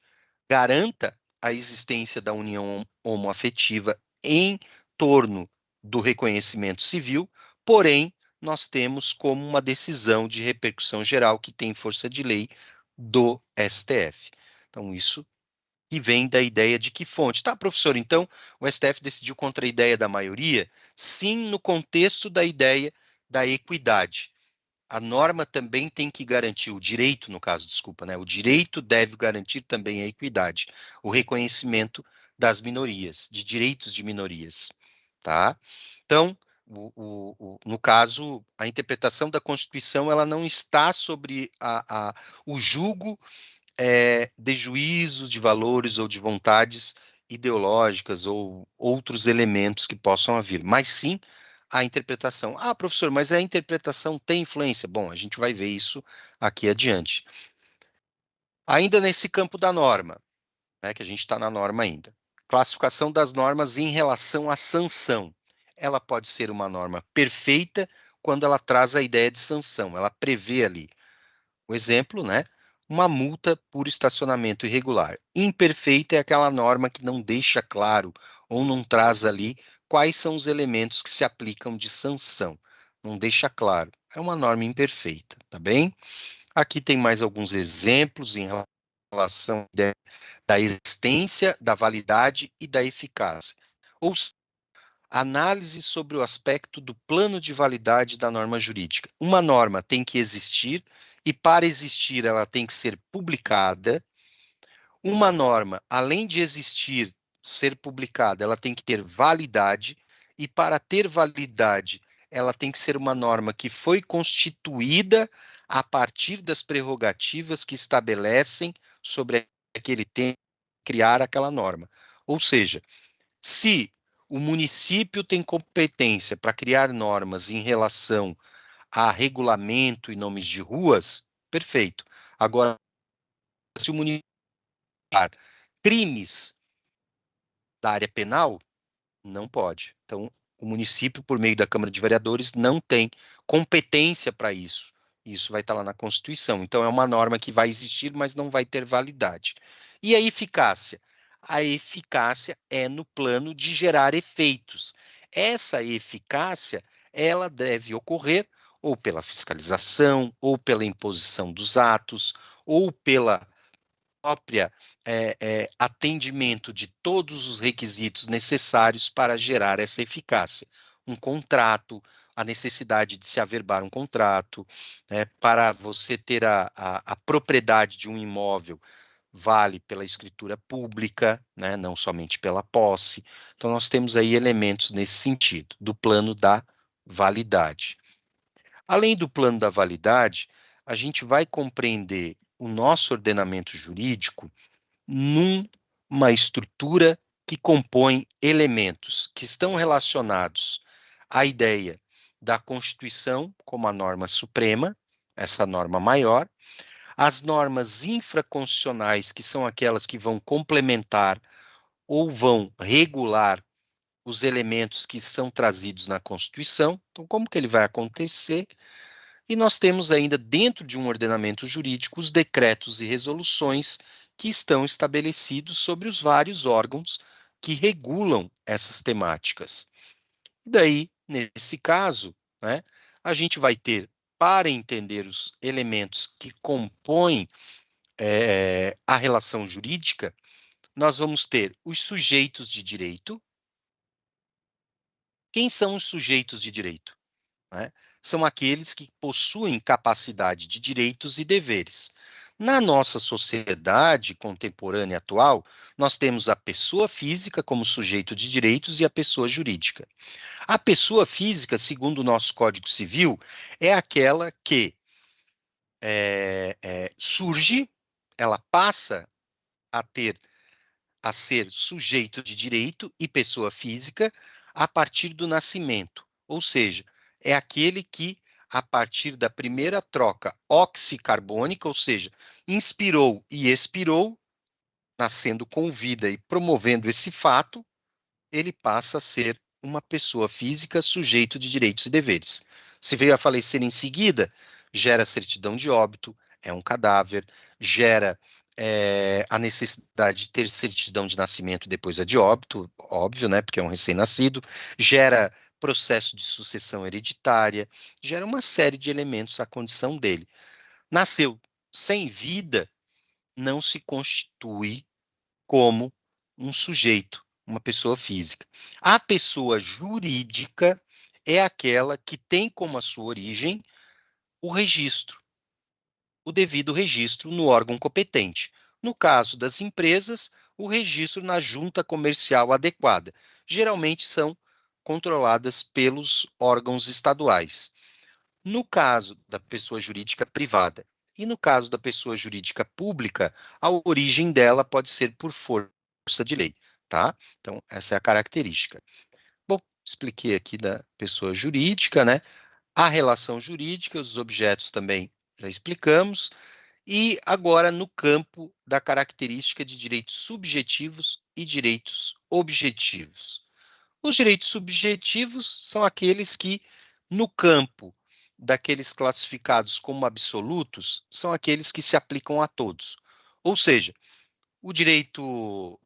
garanta a existência da união homoafetiva em torno do reconhecimento civil, porém, nós temos como uma decisão de repercussão geral que tem força de lei do STF. Então, isso que vem da ideia de que fonte. Tá, professor, então o STF decidiu contra a ideia da maioria? Sim, no contexto da ideia da equidade. A norma também tem que garantir, o direito, no caso, desculpa, né? O direito deve garantir também a equidade, o reconhecimento das minorias, de direitos de minorias, tá? Então, No caso, a interpretação da Constituição ela não está sobre o julgo de juízos, de valores ou de vontades ideológicas ou outros elementos que possam haver, mas sim a interpretação. Ah, professor, mas a interpretação tem influência? Bom, a gente vai ver isso aqui adiante. Ainda nesse campo da norma, né, que a gente está na norma ainda. Classificação das normas em relação à sanção. Ela pode ser uma norma perfeita quando ela traz a ideia de sanção, ela prevê ali. O exemplo, né? Uma multa por estacionamento irregular. Imperfeita é aquela norma que não deixa claro ou não traz ali quais são os elementos que se aplicam de sanção. Não deixa claro. É uma norma imperfeita, tá bem? Aqui tem mais alguns exemplos em relação da existência, da validade e da eficácia. Ou seja, análise sobre o aspecto do plano de validade da norma jurídica. Uma norma tem que existir e, para existir, ela tem que ser publicada. Uma norma, além de existir, ser publicada, ela tem que ter validade e, para ter validade, ela tem que ser uma norma que foi constituída a partir das prerrogativas que estabelecem sobre aquele tema, criar aquela norma. Ou seja, se o município tem competência para criar normas em relação a regulamento e nomes de ruas, perfeito. Agora, se o município crimes da área penal, não pode. Então, o município, por meio da Câmara de Vereadores, não tem competência para isso. Isso vai estar lá na Constituição. Então, é uma norma que vai existir, mas não vai ter validade. E a eficácia? A eficácia é no plano de gerar efeitos. Essa eficácia, ela deve ocorrer ou pela fiscalização, ou pela imposição dos atos, ou pela própria atendimento de todos os requisitos necessários para gerar essa eficácia. Um contrato, a necessidade de se averbar um contrato, para você ter a propriedade de um imóvel, vale pela escritura pública, né, não somente pela posse. Então, nós temos aí elementos nesse sentido, do plano da validade. Além do plano da validade, a gente vai compreender o nosso ordenamento jurídico numa estrutura que compõe elementos que estão relacionados à ideia da Constituição como a norma suprema, essa norma maior, as normas infraconstitucionais, que são aquelas que vão complementar ou vão regular os elementos que são trazidos na Constituição. Então, como que ele vai acontecer? E nós temos ainda, dentro de um ordenamento jurídico, os decretos e resoluções que estão estabelecidos sobre os vários órgãos que regulam essas temáticas. E daí, nesse caso, né, a gente vai ter, para entender os elementos que compõem a relação jurídica, nós vamos ter os sujeitos de direito. Quem são os sujeitos de direito? Né? São aqueles que possuem capacidade de direitos e deveres. Na nossa sociedade contemporânea atual, nós temos a pessoa física como sujeito de direitos e a pessoa jurídica. A pessoa física, segundo o nosso Código Civil, é aquela que surge, ela passa a ser sujeito de direito e pessoa física a partir do nascimento, ou seja, é aquele que, a partir da primeira troca oxicarbônica, ou seja, inspirou e expirou, nascendo com vida e promovendo esse fato, ele passa a ser uma pessoa física sujeito de direitos e deveres. Se veio a falecer em seguida, gera certidão de óbito, é um cadáver, gera a necessidade de ter certidão de nascimento depois a de óbito, óbvio, né, porque é um recém-nascido, gera processo de sucessão hereditária, gera uma série de elementos à condição dele. Nasceu sem vida, não se constitui como um sujeito, uma pessoa física. A pessoa jurídica é aquela que tem como a sua origem o registro, o devido registro no órgão competente. No caso das empresas, o registro na junta comercial adequada. Geralmente são controladas pelos órgãos estaduais. No caso da pessoa jurídica privada e no caso da pessoa jurídica pública, a origem dela pode ser por força de lei, tá? Então, essa é a característica. Bom, expliquei aqui da pessoa jurídica, né? A relação jurídica, os objetos também já explicamos. E agora no campo da característica de direitos subjetivos e direitos objetivos. Os direitos subjetivos são aqueles que, no campo daqueles classificados como absolutos, são aqueles que se aplicam a todos. Ou seja, o direito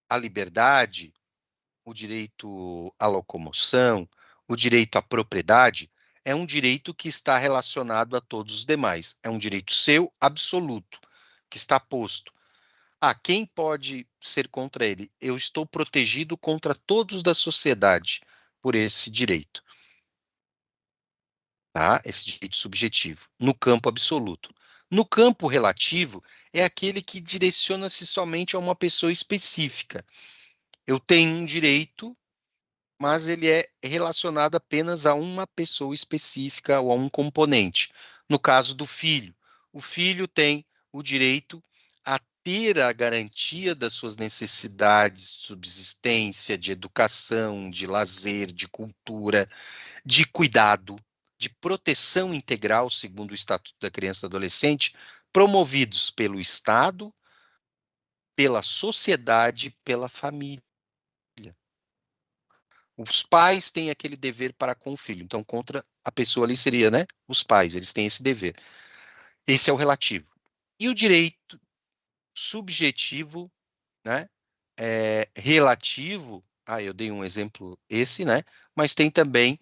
à liberdade, o direito à locomoção, o direito à propriedade, é um direito que está relacionado a todos os demais. É um direito seu absoluto, que está posto. Quem pode ser contra ele? Eu estou protegido contra todos da sociedade por esse direito. Tá? Esse direito subjetivo, no campo absoluto. No campo relativo, é aquele que direciona-se somente a uma pessoa específica. Eu tenho um direito, mas ele é relacionado apenas a uma pessoa específica ou a um componente. No caso do filho, o filho tem o direito a ter a garantia das suas necessidades de subsistência, de educação, de lazer, de cultura, de cuidado, de proteção integral, segundo o Estatuto da Criança e do Adolescente, promovidos pelo Estado, pela sociedade, pela família. Os pais têm aquele dever para com o filho. Então, contra a pessoa ali seria, né? Os pais, eles têm esse dever. Esse é o relativo. E o direito subjetivo, né? Relativo, eu dei um exemplo esse, né? Mas tem também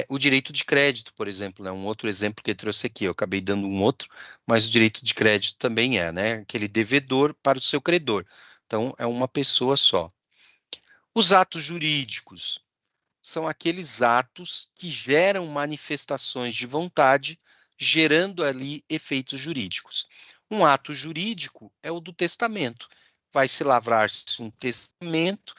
o direito de crédito, por exemplo, né? Um outro exemplo que eu trouxe aqui, eu acabei dando um outro, mas o direito de crédito também né? Aquele devedor para o seu credor. Então, é uma pessoa só. Os atos jurídicos são aqueles atos que geram manifestações de vontade, gerando ali efeitos jurídicos. Um ato jurídico é o do testamento. Vai se lavrar-se um testamento,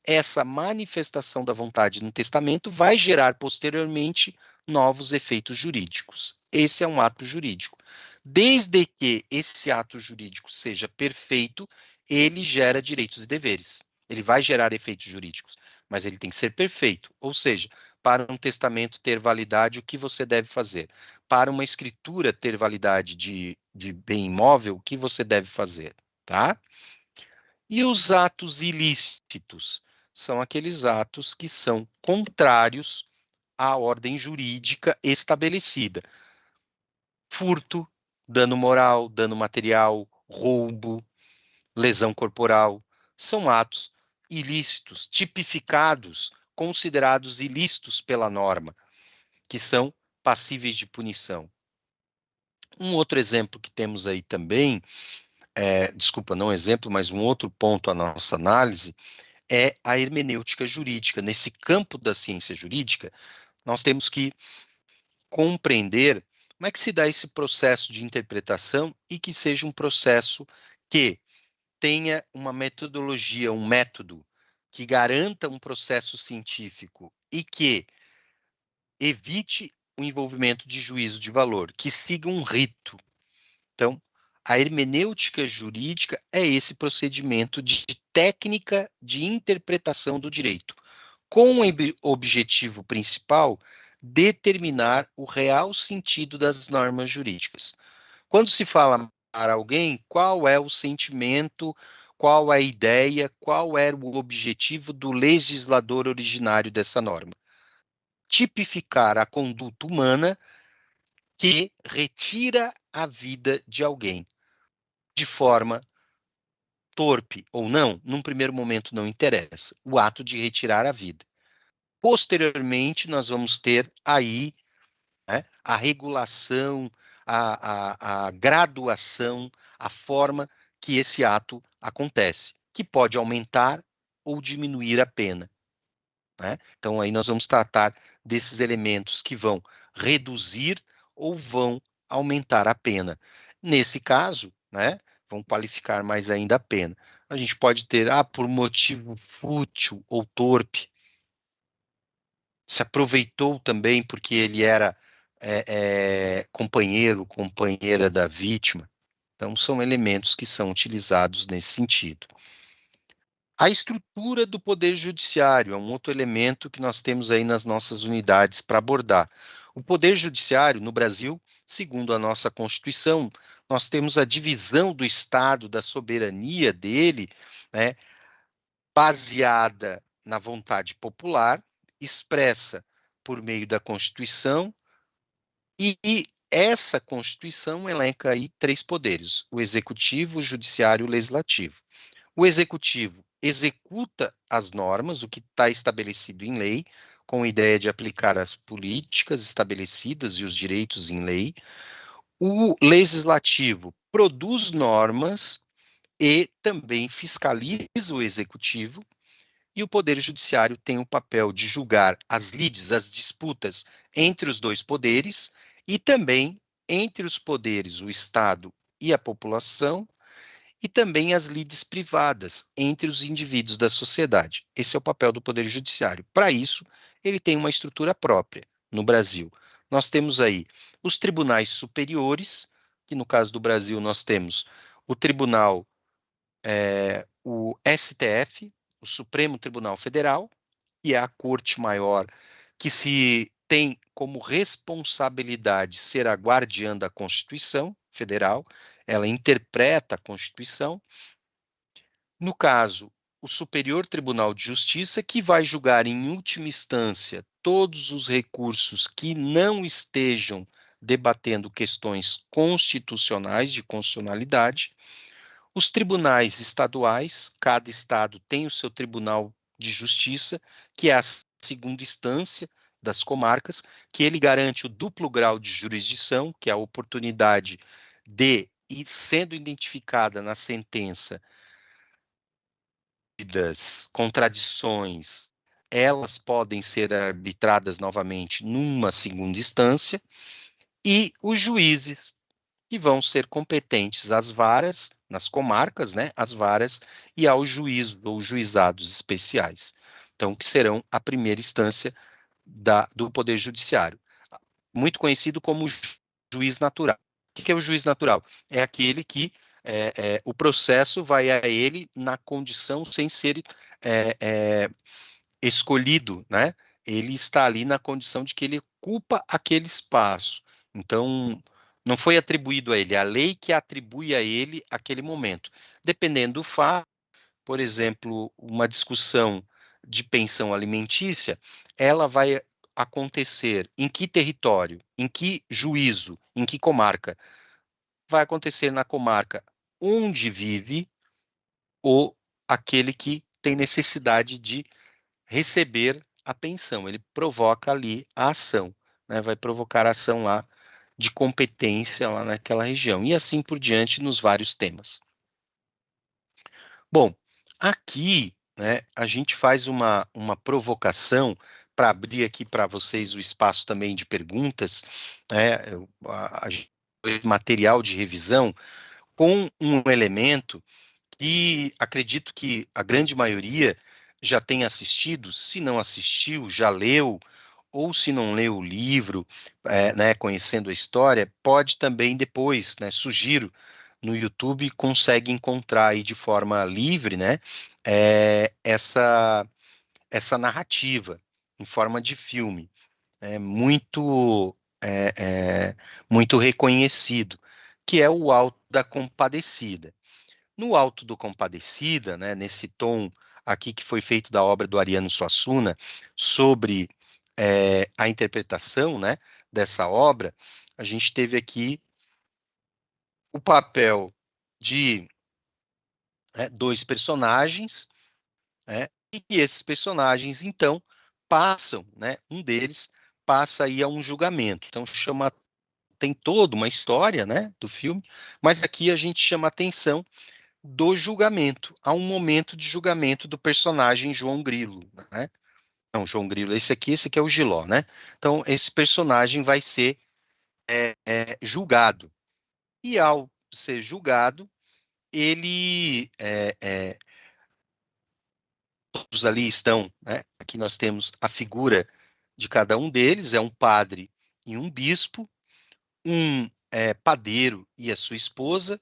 essa manifestação da vontade no testamento vai gerar posteriormente novos efeitos jurídicos. Esse é um ato jurídico. Desde que esse ato jurídico seja perfeito, ele gera direitos e deveres. Ele vai gerar efeitos jurídicos, mas ele tem que ser perfeito. Ou seja, para um testamento ter validade, o que você deve fazer? Para uma escritura ter validade de bem imóvel, o que você deve fazer? Tá? E os atos ilícitos são aqueles atos que são contrários à ordem jurídica estabelecida. Furto, dano moral, dano material, roubo, lesão corporal, são atos ilícitos, tipificados, considerados ilícitos pela norma, que são passíveis de punição. Um outro exemplo que temos aí também, desculpa, não exemplo, mas um outro ponto à nossa análise, é a hermenêutica jurídica. Nesse campo da ciência jurídica, nós temos que compreender como é que se dá esse processo de interpretação e que seja um processo que tenha uma metodologia, um método que garanta um processo científico e que evite o envolvimento de juízo de valor, que siga um rito. Então, a hermenêutica jurídica é esse procedimento de técnica de interpretação do direito, com o objetivo principal determinar o real sentido das normas jurídicas. Quando se fala para alguém, qual é o sentimento, qual é a ideia, qual era o objetivo do legislador originário dessa norma? Tipificar a conduta humana que retira a vida de alguém. De forma torpe ou não, num primeiro momento não interessa. O ato de retirar a vida. Posteriormente, nós vamos ter aí a regulação, a graduação, a forma que esse ato acontece, que pode aumentar ou diminuir a pena. Então, aí nós vamos tratar desses elementos que vão reduzir ou vão aumentar a pena. Nesse caso, vão qualificar mais ainda a pena. A gente pode ter, por motivo fútil ou torpe, se aproveitou também porque ele era companheira da vítima. Então, são elementos que são utilizados nesse sentido. A estrutura do Poder Judiciário é um outro elemento que nós temos aí nas nossas unidades para abordar. O Poder Judiciário, no Brasil, segundo a nossa Constituição, nós temos a divisão do Estado, da soberania dele, né, baseada na vontade popular, expressa por meio da Constituição, e essa Constituição elenca aí 3 poderes: o Executivo, o Judiciário e o Legislativo. O Executivo executa as normas, o que está estabelecido em lei, com a ideia de aplicar as políticas estabelecidas e os direitos em lei. O Legislativo produz normas e também fiscaliza o Executivo, e o Poder Judiciário tem o papel de julgar as lides, as disputas entre os 2 poderes, e também entre os poderes, o Estado e a população, e também as lides privadas entre os indivíduos da sociedade. Esse é o papel do Poder Judiciário. Para isso, ele tem uma estrutura própria no Brasil. Nós temos aí os tribunais superiores, que no caso do Brasil nós temos o Tribunal, o STF, o Supremo Tribunal Federal, que é a Corte Maior, que se tem como responsabilidade ser a guardiã da Constituição Federal, ela interpreta a Constituição. No caso, o Superior Tribunal de Justiça, que vai julgar em última instância todos os recursos que não estejam debatendo questões constitucionais, de constitucionalidade. Os tribunais estaduais, cada estado tem o seu Tribunal de Justiça, que é a segunda instância das comarcas, que ele garante o duplo grau de jurisdição, que é a oportunidade de, e sendo identificada na sentença, contradições, elas podem ser arbitradas novamente numa segunda instância, e os juízes, que vão ser competentes às varas, nas comarcas, né, às varas, e aos juízos ou juizados especiais. Então, que serão a primeira instância do Poder Judiciário, muito conhecido como juiz natural. O que é o juiz natural? É aquele que o processo vai a ele na condição sem ser escolhido, né? Ele está ali na condição de que ele ocupa aquele espaço. Então, não foi atribuído a ele, a lei que atribui a ele aquele momento. Dependendo do fato, por exemplo, uma discussão de pensão alimentícia, ela vai acontecer em que território, em que juízo, em que comarca? Vai acontecer na comarca onde vive aquele que tem necessidade de receber a pensão. Ele provoca ali a ação, né? Vai provocar a ação lá de competência lá naquela região, e assim por diante nos vários temas. Bom, aqui, né, a gente faz uma provocação para abrir aqui para vocês o espaço também de perguntas, né, material de revisão com um elemento que acredito que a grande maioria já tem assistido, se não assistiu, já leu, ou se não leu o livro, né, conhecendo a história, pode também depois, né, sugiro, no YouTube consegue encontrar aí de forma livre, né, essa narrativa em forma de filme, muito muito reconhecido, que é o Alto da Compadecida. No Alto do Compadecida, né, nesse tom aqui que foi feito da obra do Ariano Suassuna sobre a interpretação, né, dessa obra, a gente teve aqui o papel de 2 personagens, né, e esses personagens, então, passam, né, um deles passa aí a um julgamento. Então, tem toda uma história, né, do filme, mas aqui a gente chama a atenção do julgamento, há um momento de julgamento do personagem João Grilo, né? Não, João Grilo, esse aqui é o Giló, né? Então, esse personagem vai ser julgado. E ao ser julgado, ele todos ali estão, né? Aqui nós temos a figura de cada um deles, é um padre e um bispo, um padeiro e a sua esposa,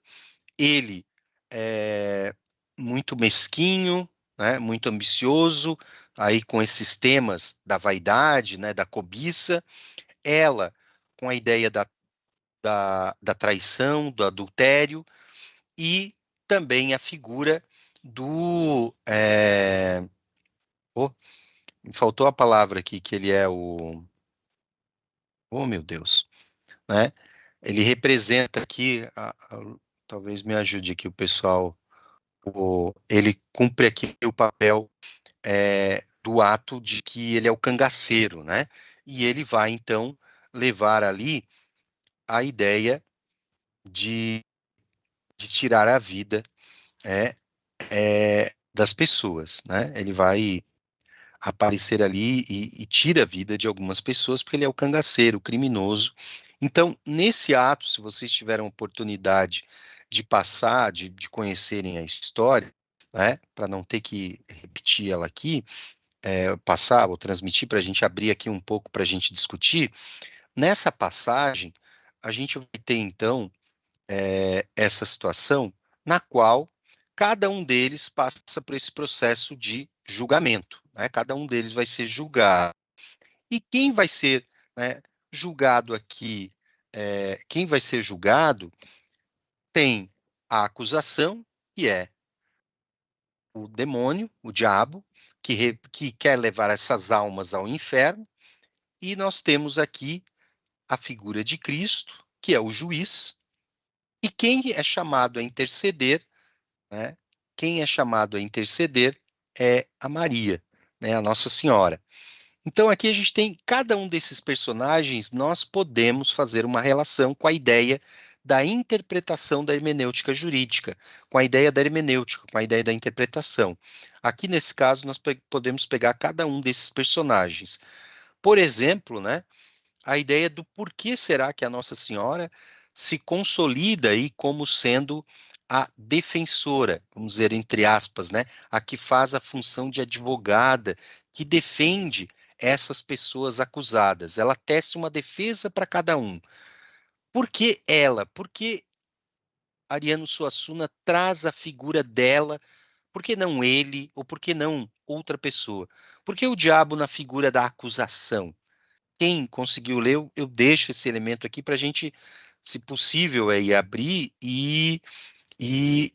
ele é muito mesquinho, né, muito ambicioso, aí com esses temas da vaidade, né, da cobiça, ela com a ideia da traição, do adultério, e também a figura do... me faltou a palavra aqui, que ele é o... Oh, meu Deus! Né? Ele representa aqui, talvez me ajude aqui o pessoal, ele cumpre aqui o papel do ato de que ele é o cangaceiro, né? E ele vai, então, levar ali a ideia de tirar a vida das pessoas, né? Ele vai aparecer ali e tira a vida de algumas pessoas porque ele é o cangaceiro, o criminoso. Então, nesse ato, se vocês tiveram oportunidade de passar, de conhecerem a história, né, para não ter que repetir ela aqui, passar ou transmitir para a gente abrir aqui um pouco para a gente discutir, nessa passagem, a gente vai ter, então, essa situação na qual cada um deles passa por esse processo de julgamento, né? Cada um deles vai ser julgado. E quem vai ser, né, julgado aqui, quem vai ser julgado tem a acusação, que é o demônio, o diabo, que quer levar essas almas ao inferno, e nós temos aqui a figura de Cristo, que é o juiz, e quem é chamado a interceder, né? Quem é chamado a interceder é a Maria, né? A Nossa Senhora. Então aqui a gente tem cada um desses personagens, nós podemos fazer uma relação com a ideia da interpretação da hermenêutica jurídica, com a ideia da hermenêutica, com a ideia da interpretação. Aqui nesse caso nós podemos pegar cada um desses personagens. Por exemplo, né, a ideia do porquê será que a Nossa Senhora se consolida aí como sendo a defensora, vamos dizer entre aspas, né, a que faz a função de advogada, que defende essas pessoas acusadas. Ela tece uma defesa para cada um. Por que ela? Por que Ariano Suassuna traz a figura dela? Por que não ele? Ou por que não outra pessoa? Por que o diabo na figura da acusação? Quem conseguiu ler, eu deixo esse elemento aqui para a gente, se possível, aí, abrir e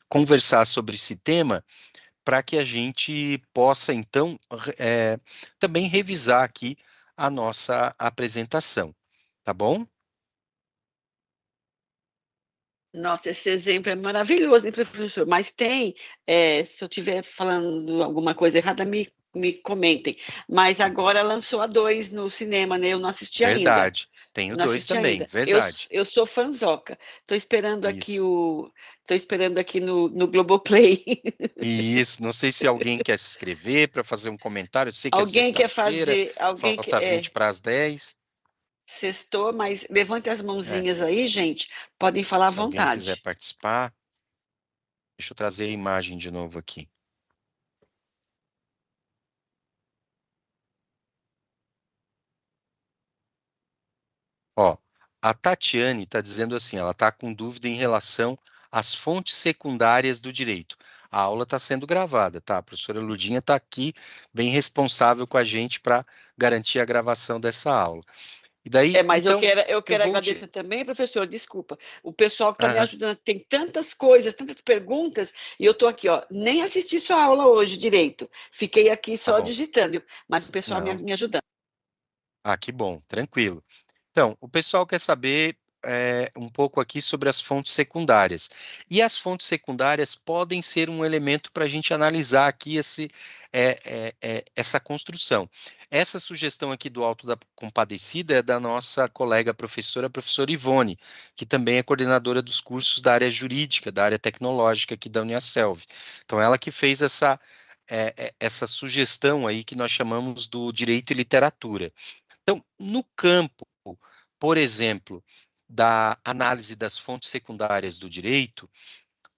conversar sobre esse tema, para que a gente possa, então, também revisar aqui a nossa apresentação. Tá bom? Nossa, esse exemplo é maravilhoso, hein, professor? Mas tem, se eu estiver falando alguma coisa errada, me comentem. Mas agora lançou a 2 no cinema, né? Eu não assisti ainda. Verdade. Tem o Não 2 assisti também, ainda. verdade. Eu sou fanzoca. Estou esperando aqui Isso. Estou esperando aqui no Globoplay. Isso, não sei se alguém quer se inscrever para fazer um comentário, eu sei que é Alguém quer sexta-feira, fazer, alguém falta 20 para as 10. sextou, mas levante as É, mãozinhas aí, gente. Podem falar à se alguém quiser vontade. participar, deixa eu trazer a imagem de novo aqui. Ó, a Tatiane está dizendo assim, ela está com dúvida em relação às fontes secundárias do direito. A aula está sendo gravada, tá? A professora Ludinha está aqui, bem responsável com a gente para garantir a gravação dessa aula. E daí, Mas então, eu quero vou agradecer também, professor, desculpa, o pessoal que está me ajudando, tem tantas coisas, tantas perguntas, e eu estou aqui, ó, nem assisti sua aula hoje direito, fiquei aqui só digitando, mas o pessoal me ajudando. Ah, que bom, tranquilo. Então, o pessoal quer saber um pouco aqui sobre as fontes secundárias. E as fontes secundárias podem ser um elemento para a gente analisar aqui essa construção. Essa sugestão aqui do Alto da Compadecida é da nossa colega professora Ivone, que também é coordenadora dos cursos da área jurídica, da área tecnológica aqui da Uniaselv. Então, ela que fez essa sugestão aí que nós chamamos do direito e literatura. Então, no campo, por exemplo, da análise das fontes secundárias do direito,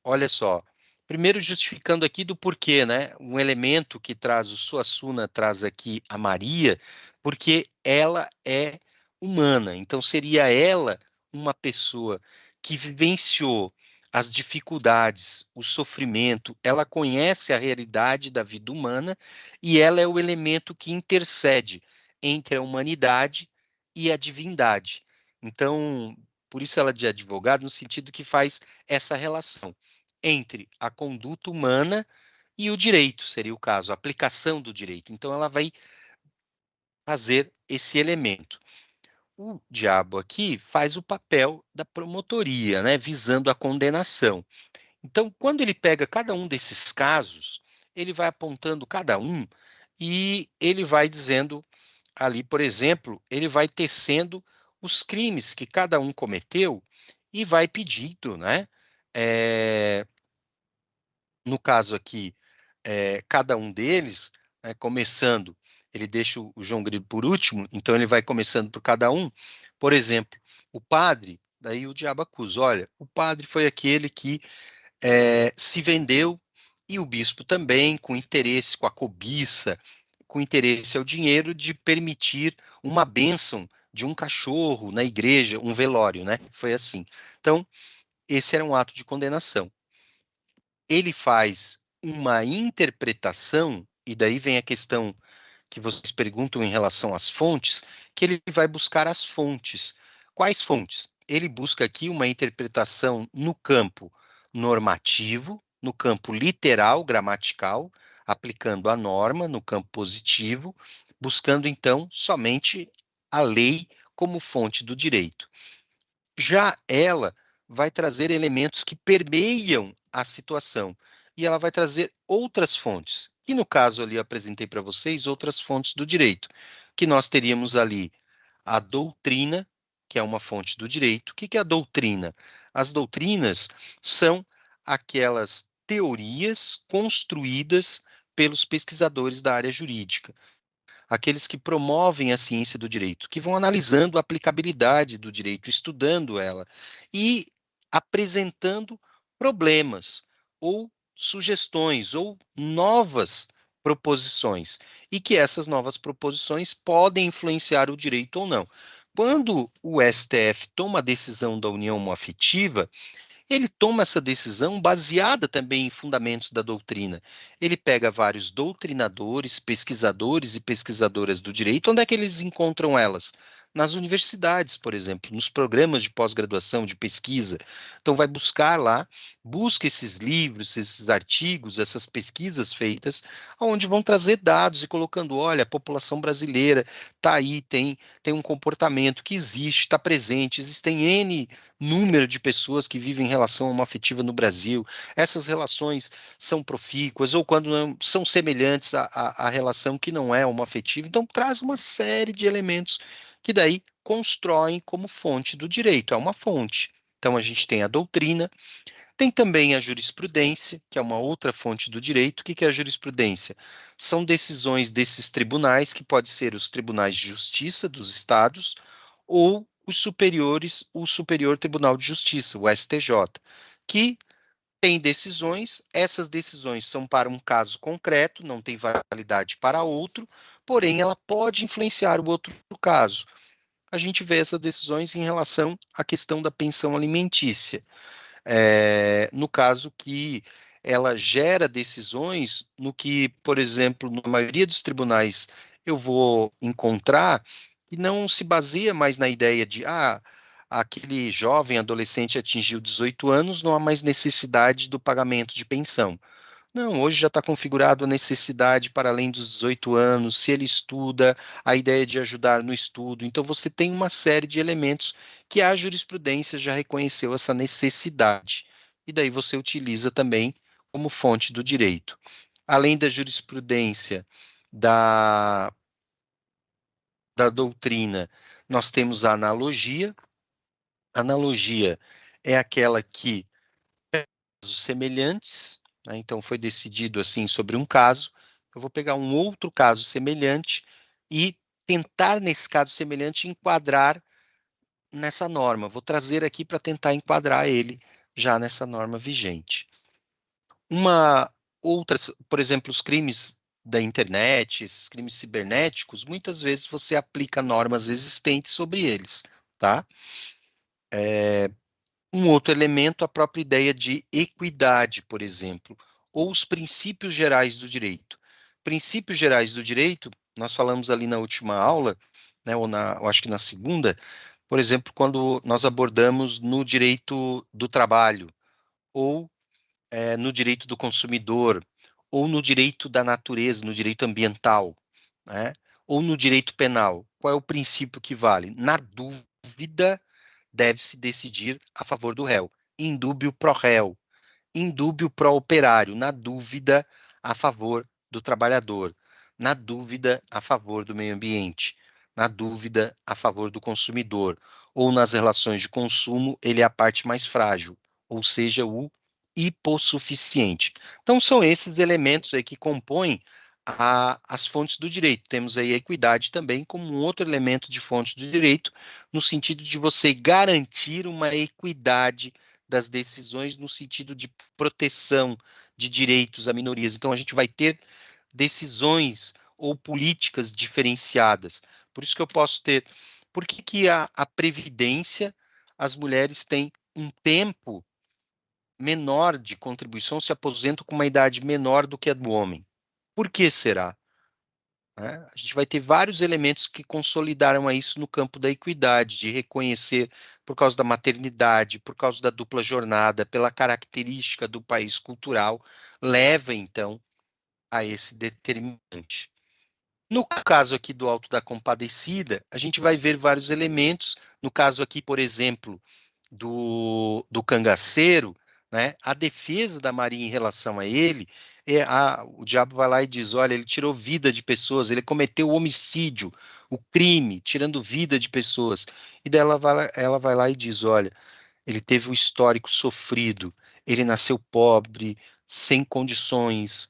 olha só, Primeiro, justificando aqui do porquê, né? Um elemento que traz o Suassuna, traz aqui a Maria, porque ela é humana. Então, seria ela uma pessoa que vivenciou as dificuldades, o sofrimento, ela conhece a realidade da vida humana e ela é o elemento que intercede entre a humanidade e a divindade. Então, por isso ela é de advogado, no sentido que faz essa relação entre a conduta humana e o direito, seria o caso, a aplicação do direito. Então, ela vai fazer esse elemento. O diabo aqui faz o papel da promotoria, né, visando a condenação. Então, quando ele pega cada um desses casos, ele vai apontando cada um e ele vai dizendo ali, por exemplo, ele vai tecendo os crimes que cada um cometeu e vai pedindo, né? No caso aqui, cada um deles, né, começando, ele deixa o João Grilo por último, então ele vai começando por cada um. Por exemplo, o padre, daí o diabo acusa, olha, o padre foi aquele que se vendeu e o bispo também, com interesse, com a cobiça, com interesse ao dinheiro de permitir uma bênção de um cachorro na igreja, um velório, né? Foi assim. Então, esse era um ato de condenação. Ele faz uma interpretação, e daí vem a questão que vocês perguntam em relação às fontes, que ele vai buscar as fontes. Quais fontes? Ele busca aqui uma interpretação no campo normativo, no campo literal, gramatical, aplicando a norma no campo positivo, buscando então somente a lei como fonte do direito. Já ela vai trazer elementos que permeiam a situação e ela vai trazer outras fontes. E no caso ali eu apresentei para vocês outras fontes do direito, que nós teríamos ali a doutrina, que é uma fonte do direito. O que é a doutrina? As doutrinas são aquelas teorias construídas pelos pesquisadores da área jurídica, aqueles que promovem a ciência do direito, que vão analisando a aplicabilidade do direito, estudando ela e apresentando problemas ou sugestões ou novas proposições, e que essas novas proposições podem influenciar o direito ou não. Quando o STF toma a decisão da união homoafetiva, ele toma essa decisão baseada também em fundamentos da doutrina. Ele pega vários doutrinadores, pesquisadores e pesquisadoras do direito. Onde é que eles encontram elas? Nas universidades, por exemplo, nos programas de pós-graduação, de pesquisa. Então, vai buscar lá, busca esses livros, esses artigos, essas pesquisas feitas, onde vão trazer dados e colocando, olha, a população brasileira está aí, tem um comportamento que existe, está presente, existem N número de pessoas que vivem em relação homoafetiva no Brasil, essas relações são profícuas, ou quando não, são semelhantes à relação que não é homoafetiva. Então, traz uma série de elementos que daí constroem como fonte do direito, é uma fonte. Então, a gente tem a doutrina, tem também a jurisprudência, que é uma outra fonte do direito. O que é a jurisprudência? São decisões desses tribunais, que pode ser os tribunais de justiça dos estados, ou os superiores, o Superior Tribunal de Justiça, o STJ, que tem decisões, essas decisões são para um caso concreto, não tem validade para outro, porém ela pode influenciar o outro caso. A gente vê essas decisões em relação à questão da pensão alimentícia. No caso que ela gera decisões no que, por exemplo, na maioria dos tribunais eu vou encontrar que não se baseia mais na ideia de aquele jovem adolescente atingiu 18 anos, não há mais necessidade do pagamento de pensão. Não, hoje já está configurado a necessidade para além dos 18 anos, se ele estuda, a ideia de ajudar no estudo. Então, você tem uma série de elementos que a jurisprudência já reconheceu essa necessidade. E daí você utiliza também como fonte do direito. Além da jurisprudência da doutrina, nós temos a analogia. A analogia é aquela que casos semelhantes, né? Então foi decidido assim sobre um caso, eu vou pegar um outro caso semelhante e tentar nesse caso semelhante enquadrar nessa norma. Vou trazer aqui para tentar enquadrar ele já nessa norma vigente. Outras, por exemplo, os crimes da internet, esses crimes cibernéticos, muitas vezes você aplica normas existentes sobre eles, tá? Um outro elemento, a própria ideia de equidade, por exemplo, ou os princípios gerais do direito. Princípios gerais do direito, nós falamos ali na última aula, né, eu acho que na segunda, por exemplo, quando nós abordamos no direito do trabalho, ou no direito do consumidor, ou no direito da natureza, no direito ambiental, né, ou no direito penal. Qual é o princípio que vale? Na dúvida, deve-se decidir a favor do réu. Indúbio pro réu, indúbio pro operário, na dúvida, a favor do trabalhador, na dúvida, a favor do meio ambiente, na dúvida, a favor do consumidor, ou nas relações de consumo, ele é a parte mais frágil, ou seja, o hipossuficiente. Então, são esses elementos aí que compõem as fontes do direito. Temos aí a equidade também como um outro elemento de fonte do direito, no sentido de você garantir uma equidade das decisões, no sentido de proteção de direitos a minorias. Então, a gente vai ter decisões ou políticas diferenciadas. Por isso que eu posso ter. Por que a Previdência, as mulheres têm um tempo menor de contribuição, se aposentam com uma idade menor do que a do homem? Por que será? A gente vai ter vários elementos que consolidaram isso no campo da equidade, de reconhecer por causa da maternidade, por causa da dupla jornada, pela característica do país cultural, leva então a esse determinante. No caso aqui do Alto da Compadecida, a gente vai ver vários elementos. No caso aqui, por exemplo, do cangaceiro, né, a defesa da Maria em relação a ele, o diabo vai lá e diz, olha, ele tirou vida de pessoas, ele cometeu o homicídio, o crime, tirando vida de pessoas. E daí ela vai lá e diz, olha, ele teve um histórico sofrido, ele nasceu pobre, sem condições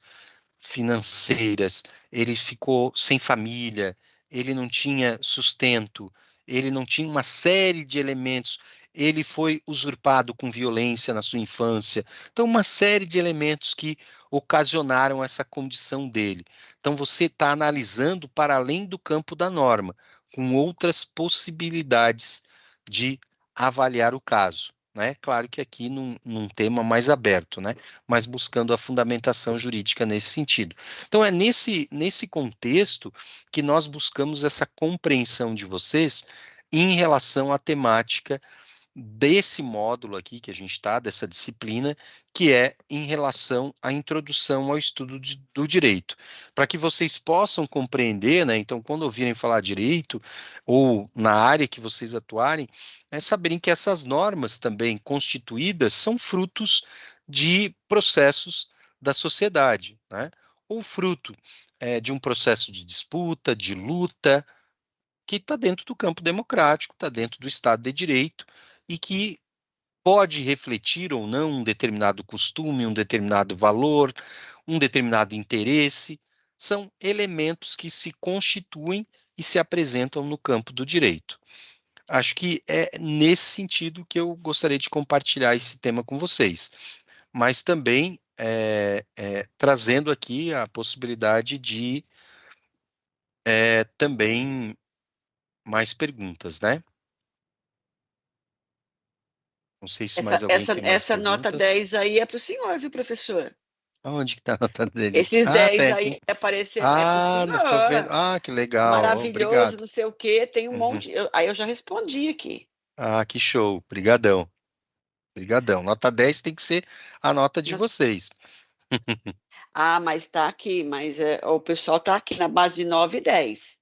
financeiras, ele ficou sem família, ele não tinha sustento, ele não tinha uma série de elementos, ele foi usurpado com violência na sua infância. Então, uma série de elementos que ocasionaram essa condição dele. Então, você está analisando para além do campo da norma, com outras possibilidades de avaliar o caso. Né? Claro que aqui num tema mais aberto, né? Mas buscando a fundamentação jurídica nesse sentido. Então, é nesse contexto que nós buscamos essa compreensão de vocês em relação à temática desse módulo aqui que a gente está, dessa disciplina, que é em relação à introdução ao estudo do direito. Para que vocês possam compreender, né, então, quando ouvirem falar direito, ou na área que vocês atuarem, saberem que essas normas também constituídas são frutos de processos da sociedade, né, ou fruto de um processo de disputa, de luta, que está dentro do campo democrático, está dentro do Estado de Direito, e que pode refletir ou não um determinado costume, um determinado valor, um determinado interesse, são elementos que se constituem e se apresentam no campo do direito. Acho que é nesse sentido que eu gostaria de compartilhar esse tema com vocês, mas também trazendo aqui a possibilidade de também mais perguntas, né? Não sei se mais alguém tem mais Essa nota perguntas. 10 aí é para o senhor, viu, professor? Onde que está a nota dele? Esses 10 tem aí aqui. apareceram, é para o Estou vendo. senhor. Que legal. Maravilhoso, Obrigado. não sei o quê, tem um Uhum. monte. Aí eu já respondi aqui. Que show. Obrigadão. Obrigadão. Nota 10 tem que ser a nota de vocês. Mas está aqui, mas o pessoal está aqui na base de 9 e 10.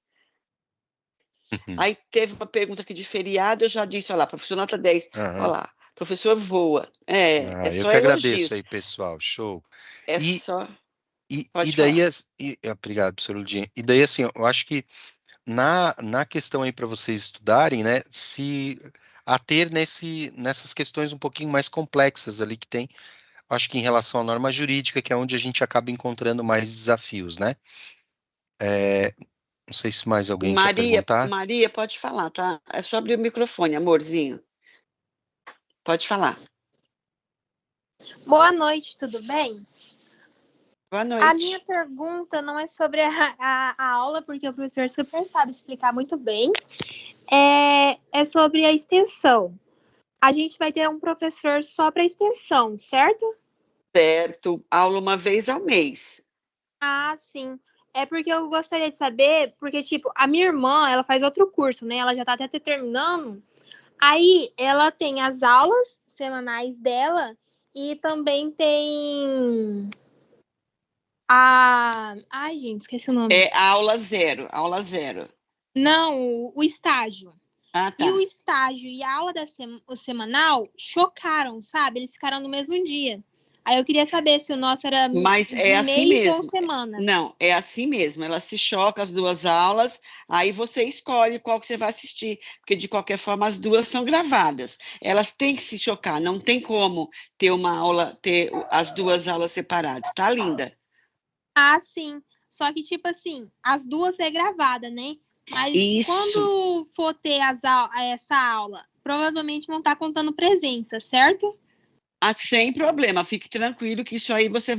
Aí teve uma pergunta aqui de feriado, eu já disse, olha lá, professor nota 10, olha lá, professor voa. Eu só que agradeço elogios. aí, pessoal, show. Só... E daí, obrigado, professor Ludinha. E daí, assim, eu acho que na questão aí para vocês estudarem, né, se ater nessas questões um pouquinho mais complexas ali que tem, acho que em relação à norma jurídica, que é onde a gente acaba encontrando mais desafios, né? Não sei se mais alguém quer perguntar. Maria, pode falar, tá? É só abrir o microfone, amorzinho. Pode falar. Boa noite, tudo bem? Boa noite. A minha pergunta não é sobre a aula, porque o professor super sabe explicar muito bem. É sobre a extensão. A gente vai ter um professor só para extensão, certo? Certo. Aula uma vez ao mês. Ah, sim. É porque eu gostaria de saber, porque, tipo, a minha irmã, ela faz outro curso, né? Ela já tá até terminando. Aí, ela tem as aulas semanais dela e também tem Ai, gente, esqueci o nome. É aula zero. Não, o estágio. Ah, tá. E o estágio e a aula o semanal chocaram, sabe? Eles ficaram no mesmo dia. Aí eu queria saber se o nosso era Mas é assim mês ou mesmo. semana. Não, é assim mesmo. Ela se choca as duas aulas, aí você escolhe qual que você vai assistir, porque de qualquer forma as duas são gravadas. Elas têm que se chocar, não tem como ter as duas aulas separadas, tá, linda? Ah, sim. Só que, tipo assim, as duas é gravada, né? Mas Isso. quando for ter essa aula, provavelmente vão estar contando presença, certo? Ah, sem problema, fique tranquilo que isso aí você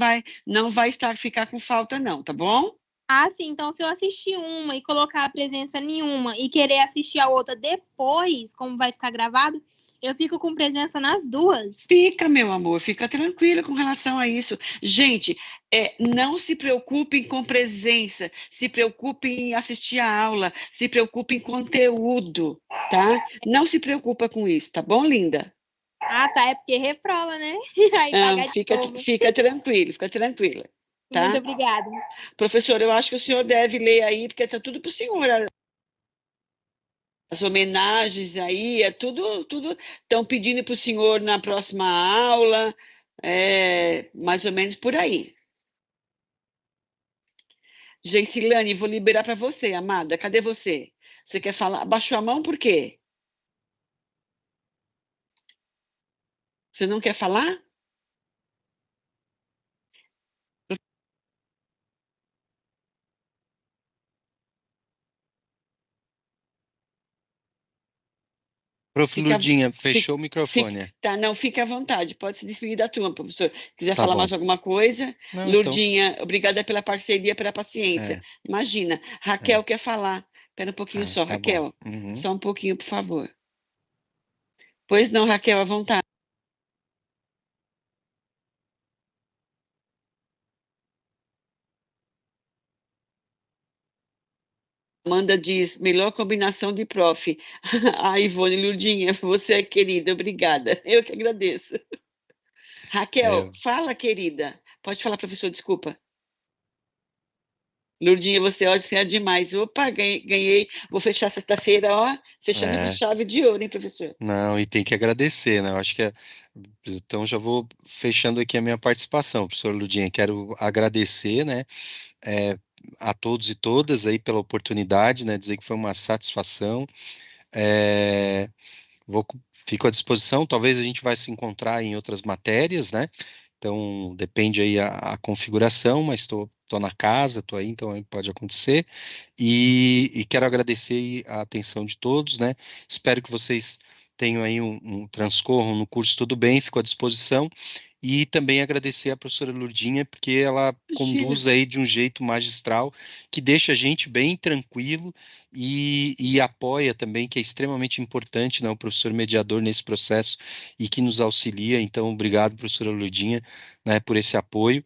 não vai ficar com falta não, tá bom? Ah, sim. Então, se eu assistir uma e colocar a presença nenhuma e querer assistir a outra depois, como vai ficar gravado, eu fico com presença nas duas. Fica, meu amor, fica tranquila com relação a isso. Gente, não se preocupem com presença, se preocupem em assistir a aula, se preocupem em conteúdo, tá? Não se preocupa com isso, tá bom, linda? Ah, tá. É porque reprova, né? Aí pagar de novo. Fica tranquila. Tá? Muito obrigada. Professor, eu acho que o senhor deve ler aí, porque está tudo para o senhor. As homenagens aí, tudo estão pedindo para o senhor na próxima aula, mais ou menos por aí. Geicilane, vou liberar para você, amada. Cadê você? Você quer falar? Abaixou a mão por quê? Você não quer falar? Prof. Lurdinha, fechou o microfone. Tá, não, fique à vontade, pode se despedir da turma, professor. Quiser Tá falar bom. mais alguma coisa? Não, Lurdinha, então. Obrigada pela parceria, pela paciência. Imagina, Raquel quer falar. Espera um pouquinho só, tá Raquel. Uhum. Só um pouquinho, por favor. Pois não, Raquel, à vontade. Amanda diz, melhor combinação de prof. A Ivone Lurdinha, você é querida, obrigada. Eu que agradeço. Raquel, fala, querida. Pode falar, professor, desculpa. Lurdinha, você é demais. Opa, ganhei. Vou fechar sexta-feira, ó, fechando com chave de ouro, hein, professor? Não, e tem que agradecer, né? Eu acho que então já vou fechando aqui a minha participação, professor Lurdinha. Quero agradecer, né, a todos e todas aí pela oportunidade, né? Dizer que foi uma satisfação. Fico à disposição. Talvez a gente vai se encontrar em outras matérias, né? Então, depende aí a configuração, mas estou na casa, estou aí, então aí pode acontecer. E quero agradecer aí a atenção de todos, né? Espero que vocês tenham aí transcorram no curso tudo bem, fico à disposição. E também agradecer a professora Lurdinha, porque ela conduz aí de um jeito magistral, que deixa a gente bem tranquilo e apoia também, que é extremamente importante, né, o professor mediador nesse processo e que nos auxilia. Então, obrigado, professora Lurdinha, né, por esse apoio.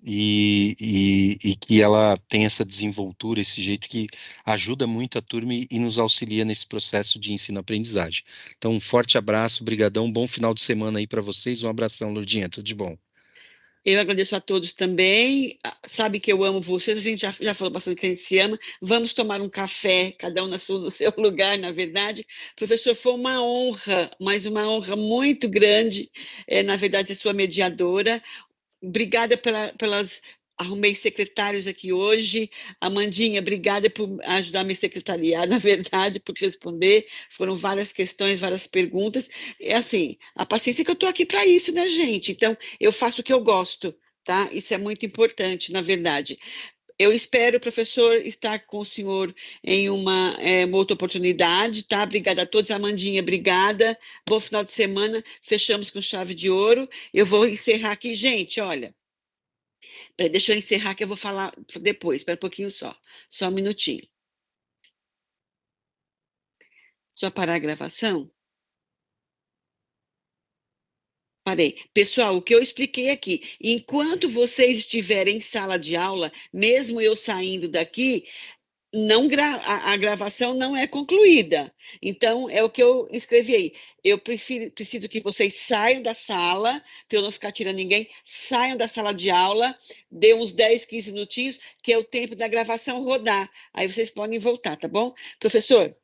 E que ela tem essa desenvoltura, esse jeito que ajuda muito a turma e nos auxilia nesse processo de ensino-aprendizagem. Então, um forte abraço, brigadão, um bom final de semana aí para vocês, um abração, Lurdinha, tudo de bom. Eu agradeço a todos também, sabe que eu amo vocês, a gente já falou bastante que a gente se ama, vamos tomar um café, cada um no seu lugar, na verdade. Professor, foi uma honra, mas uma honra muito grande, na verdade, a sua mediadora. Obrigada pelas... Arrumei secretários aqui hoje. Amandinha, obrigada por ajudar a me secretariar, na verdade, por responder. Foram várias questões, várias perguntas. É assim, a paciência que eu estou aqui para isso, né, gente? Então, eu faço o que eu gosto, tá? Isso é muito importante, na verdade. Eu espero, professor, estar com o senhor em uma outra oportunidade, tá? Obrigada a todos. Amandinha, obrigada. Bom final de semana. Fechamos com chave de ouro. Eu vou encerrar aqui. Gente, olha. Deixa eu encerrar que eu vou falar depois. Espera um pouquinho só. Só um minutinho. Só parar a gravação. Parei. Pessoal, o que eu expliquei aqui, enquanto vocês estiverem em sala de aula, mesmo eu saindo daqui, a gravação não é concluída. Então, é o que eu escrevi aí. Eu preciso que vocês saiam da sala, para eu não ficar tirando ninguém, saiam da sala de aula, dê uns 10, 15 minutinhos, que é o tempo da gravação rodar. Aí vocês podem voltar, tá bom? Professor?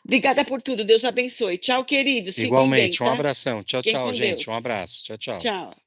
Obrigada por tudo. Deus abençoe. Tchau, queridos. Fiquem bem, Igualmente, um tá? abração. Tchau, Fiquem tchau, com gente. Deus. Um abraço. Tchau, tchau. Tchau.